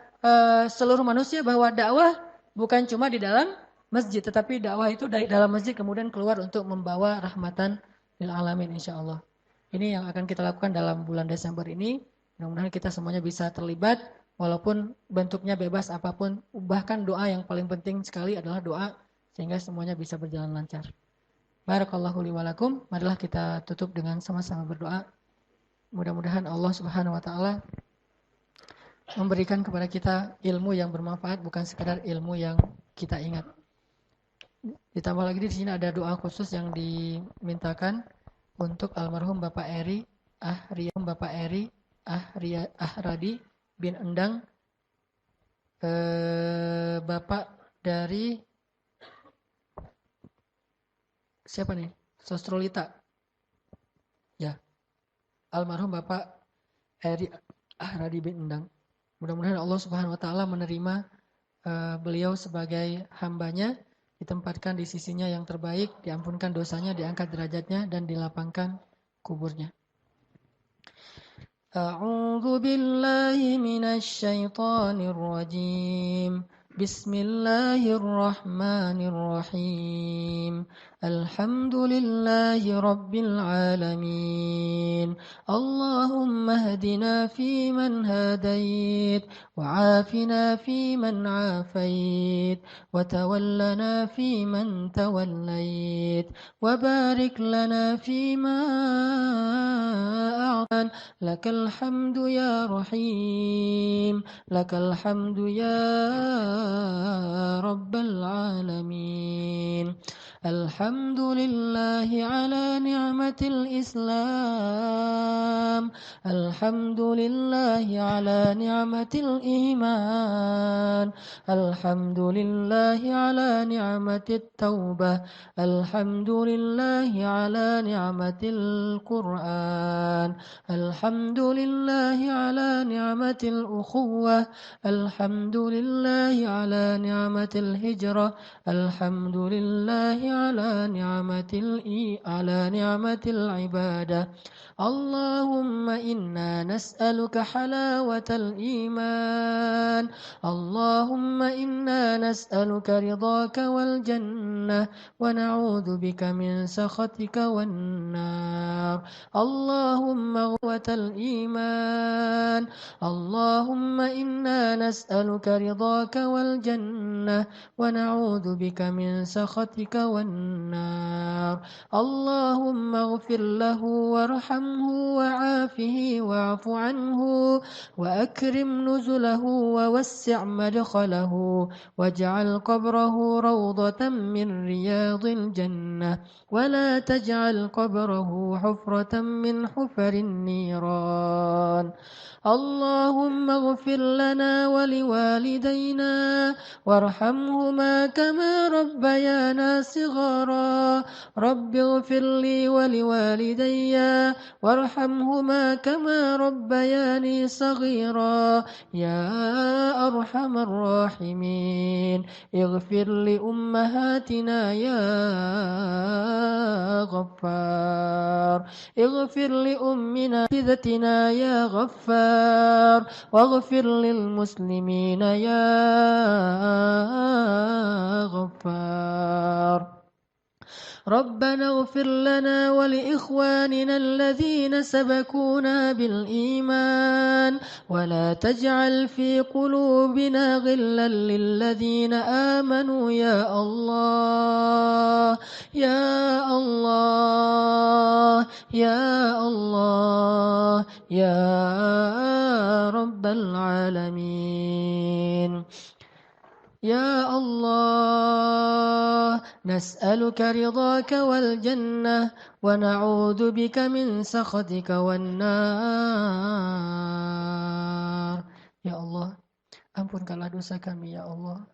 seluruh manusia bahwa dakwah bukan cuma di dalam masjid, tetapi dakwah itu dari dalam masjid kemudian keluar untuk membawa rahmatan lil alamin insyaallah. Ini yang akan kita lakukan dalam bulan Desember ini. Mudah-mudahan kita semuanya bisa terlibat walaupun bentuknya bebas apapun. Bahkan doa yang paling penting sekali adalah doa sehingga semuanya bisa berjalan lancar. Barakallahu li wa lakum. Marilah kita tutup dengan sama-sama berdoa. Mudah-mudahan Allah Subhanahu wa taala memberikan kepada kita ilmu yang bermanfaat, bukan sekedar ilmu yang kita ingat. Ditambah lagi di sini ada doa khusus yang dimintakan untuk almarhum Bapak Eri Ahradi bin Endang, Bapak dari siapa nih? Sostrolita. Ya, almarhum Bapak Eri Ahradi bin Endang. Mudah-mudahan Allah Subhanahu wa taala menerima beliau sebagai hambanya, ditempatkan di sisinya yang terbaik, diampunkan dosanya, diangkat derajatnya, dan dilapangkan kuburnya. A'udzu billahi minasy syaithanir rajim. Bismillahirrahmanirrahim. Alhamdulillahi rabbil alamin. Allahumma hdina fiman hadait وعافنا فيمن عافيت وتولنا فيمن توليت وبارك لنا فيما أعطيت لك الحمد يا رحيم لك الحمد يا رب العالمين الحمد لله على نعمة الإسلام الحمد لله على نعمة الإيمان الحمد لله على نعمة التوبة الحمد لله على نعمة القرآن الحمد لله على نعمة الأخوة الحمد لله على نعمة الهجرة الحمد لله على نعمة العبادة اللهم إنا نسألك حلاوة الإيمان اللهم إنا نسألك رضاك والجنة ونعوذ بك من سخطك والنار اللهم قوة الإيمان اللهم إنا نسألك رضاك والجنة ونعوذ بك من سخطك والنار اللهم اغفر له وارحمه وعافه واعف عنه وأكرم نزله ووسع مدخله واجعل قبره روضة من رياض الجنة ولا تجعل قبره حفرة من حفر النيران اللهم اغفر لنا ولوالدينا وارحمهما كما ربيانا صغارا رب اغفر لي ولوالدي وارحمهما كما ربياني صغيرا يا أرحم الراحمين اغفر لأمهاتنا يا غفار اغفر لأمنا ذتنا يا غفار واغفر للمسلمين يا غفار ربنا اغفر لنا ولإخواننا الذين سبقونا بالإيمان ولا تجعل في قلوبنا غلا للذين آمنوا يا الله يا الله يا الله يا رب العالمين يا الله نسألك رضاك والجنة ونعوذ بك من سخطك والنار يا الله ampunkanlah dosa kami ya Allah.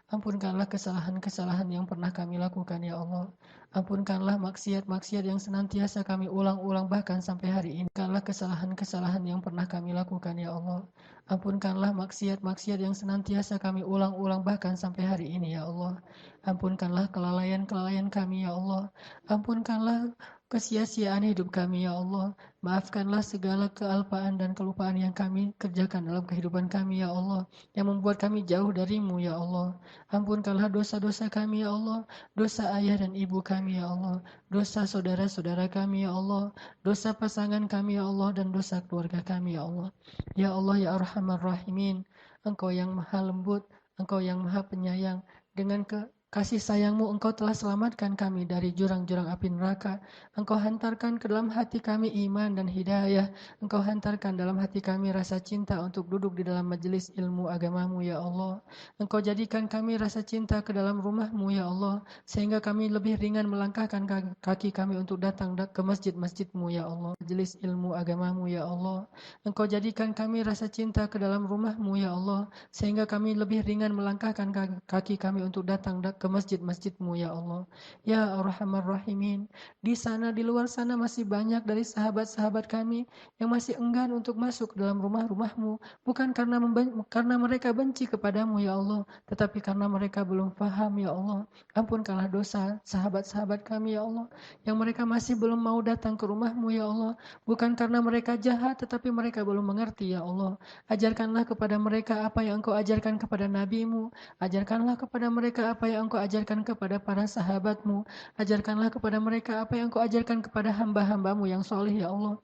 Ampunkanlah kesalahan-kesalahan yang pernah kami lakukan ya Allah. Ampunkanlah maksiat-maksiat yang senantiasa kami ulang-ulang bahkan sampai hari ini. Ampunkanlah kesalahan-kesalahan yang pernah kami lakukan ya Allah. Ampunkanlah maksiat-maksiat yang senantiasa kami ulang-ulang bahkan sampai hari ini ya Allah. Ampunkanlah kelalaian-kelalaian kami ya Allah. Ampunkanlah kesia-siaan hidup kami ya Allah. Maafkanlah segala kealpaan dan kelupaan yang kami kerjakan dalam kehidupan kami ya Allah, yang membuat kami jauh darimu ya Allah. Ampunkanlah dosa-dosa kami ya Allah, dosa ayah dan ibu kami ya Allah, dosa saudara-saudara kami ya Allah, dosa pasangan kami ya Allah, dan dosa keluarga kami ya Allah. Ya Allah ya Arhamar Rahimin, Engkau yang maha lembut, Engkau yang maha penyayang. Dengan Kasih sayang-Mu Engkau telah selamatkan kami dari jurang-jurang api neraka. Engkau hantarkan ke dalam hati kami iman dan hidayah. Engkau hantarkan dalam hati kami rasa cinta untuk duduk di dalam majelis ilmu agama-Mu ya Allah. Engkau jadikan kami rasa cinta ke dalam rumah-Mu ya Allah, sehingga kami lebih ringan melangkahkan kaki kami untuk datang ke masjid-masjid-Mu ya Allah. Majelis ilmu agama-Mu ya Allah. Engkau jadikan kami rasa cinta ke dalam rumah-Mu ya Allah, sehingga kami lebih ringan melangkahkan kaki kami untuk datang ke masjid-masjid-Mu ya Allah. Ya Arhamar Rahimin, di sana di luar sana masih banyak dari sahabat-sahabat kami yang masih enggan untuk masuk ke dalam rumah-rumah-Mu, bukan karena mereka benci kepadamu ya Allah, tetapi karena mereka belum paham ya Allah. Ampunkanlah dosa sahabat-sahabat kami ya Allah, yang mereka masih belum mau datang ke rumah-Mu ya Allah, bukan karena mereka jahat, tetapi mereka belum mengerti ya Allah. Ajarkanlah kepada mereka apa yang Engkau ajarkan kepada Nabi-Mu. Ajarkanlah kepada mereka apa yang Engkau ajarkan kepada para sahabat-Mu. Ajarkanlah kepada mereka apa yang Engkau ajarkan kepada hamba-hamba-Mu yang soleh ya Allah.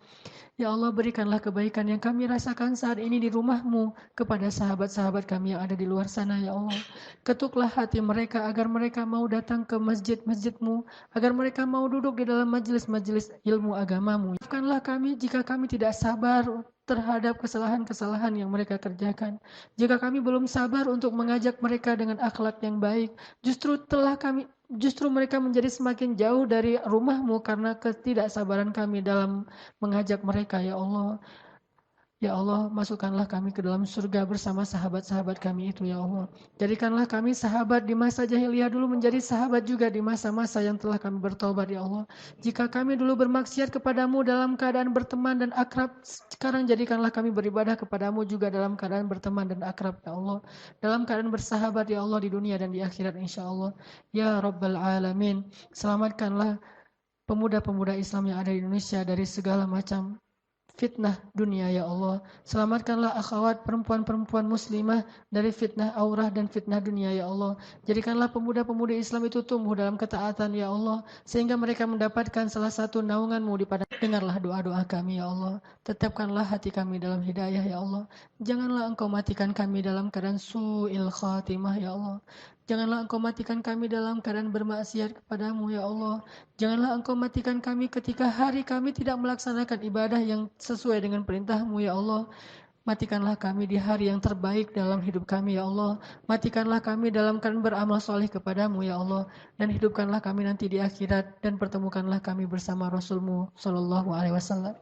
Ya Allah, berikanlah kebaikan yang kami rasakan saat ini di rumah-Mu kepada sahabat-sahabat kami yang ada di luar sana ya Allah. Ketuklah hati mereka agar mereka mau datang ke masjid-masjid-Mu, agar mereka mau duduk di dalam majelis-majelis ilmu agama-Mu. Maafkanlah kami jika kami tidak sabar terhadap kesalahan-kesalahan yang mereka kerjakan. Jika kami belum sabar untuk mengajak mereka dengan akhlak yang baik, justru mereka menjadi semakin jauh dari rumah-Mu karena ketidaksabaran kami dalam mengajak mereka ya Allah. Ya Allah, masukkanlah kami ke dalam surga bersama sahabat-sahabat kami itu ya Allah. Jadikanlah kami sahabat di masa jahiliyah dulu menjadi sahabat juga di masa-masa yang telah kami bertobat ya Allah. Jika kami dulu bermaksiat kepadamu dalam keadaan berteman dan akrab, sekarang jadikanlah kami beribadah kepadamu juga dalam keadaan berteman dan akrab ya Allah. Dalam keadaan bersahabat ya Allah di dunia dan di akhirat insya Allah. Ya Rabbal Alamin, selamatkanlah pemuda-pemuda Islam yang ada di Indonesia dari segala macam fitnah dunia ya Allah. Selamatkanlah akhwat perempuan-perempuan muslimah dari fitnah aurah dan fitnah dunia ya Allah. Jadikanlah pemuda-pemudi Islam itu tumbuh dalam ketaatan ya Allah, sehingga mereka mendapatkan salah satu naungan-Mu di padang. Dengarlah doa-doa kami ya Allah. Tetapkanlah hati kami dalam hidayah ya Allah. Janganlah Engkau matikan kami dalam keadaan su'il khatimah ya Allah. Janganlah Engkau matikan kami dalam keadaan bermaksiat kepadamu ya Allah. Janganlah Engkau matikan kami ketika hari kami tidak melaksanakan ibadah yang sesuai dengan perintah-Mu ya Allah. Matikanlah kami di hari yang terbaik dalam hidup kami ya Allah. Matikanlah kami dalam keadaan beramal soleh kepadamu ya Allah. Dan hidupkanlah kami nanti di akhirat. Dan pertemukanlah kami bersama Rasul-Mu Sallallahu Alaihi Wasallam.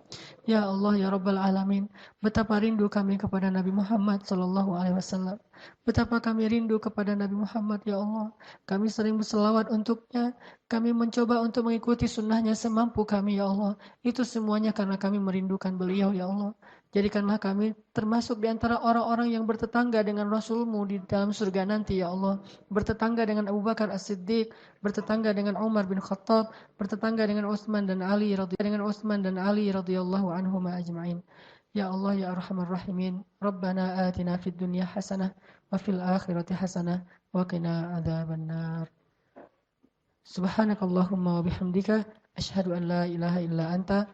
Ya Allah ya Rabbal Alamin, betapa rindu kami kepada Nabi Muhammad Sallallahu Alaihi Wasallam. Betapa kami rindu kepada Nabi Muhammad ya Allah. Kami sering berselawat untuknya. Kami mencoba untuk mengikuti sunnahnya semampu kami ya Allah. Itu semuanya karena kami merindukan beliau ya Allah. Jadikanlah kami termasuk di antara orang-orang yang bertetangga dengan Rasul-Mu di dalam surga nanti ya Allah. Bertetangga dengan Abu Bakar As-Siddiq, bertetangga dengan Umar bin Khattab, bertetangga dengan Utsman dan Ali radhiyallahu anhum ajma'in. Ya Allah ya Arhamar Rahimin, Rabbana atina fid dunya hasanah wa fil akhirati hasanah wa qina adzabannar. Subhanakallahumma wa bihamdika asyhadu an la ilaha illa anta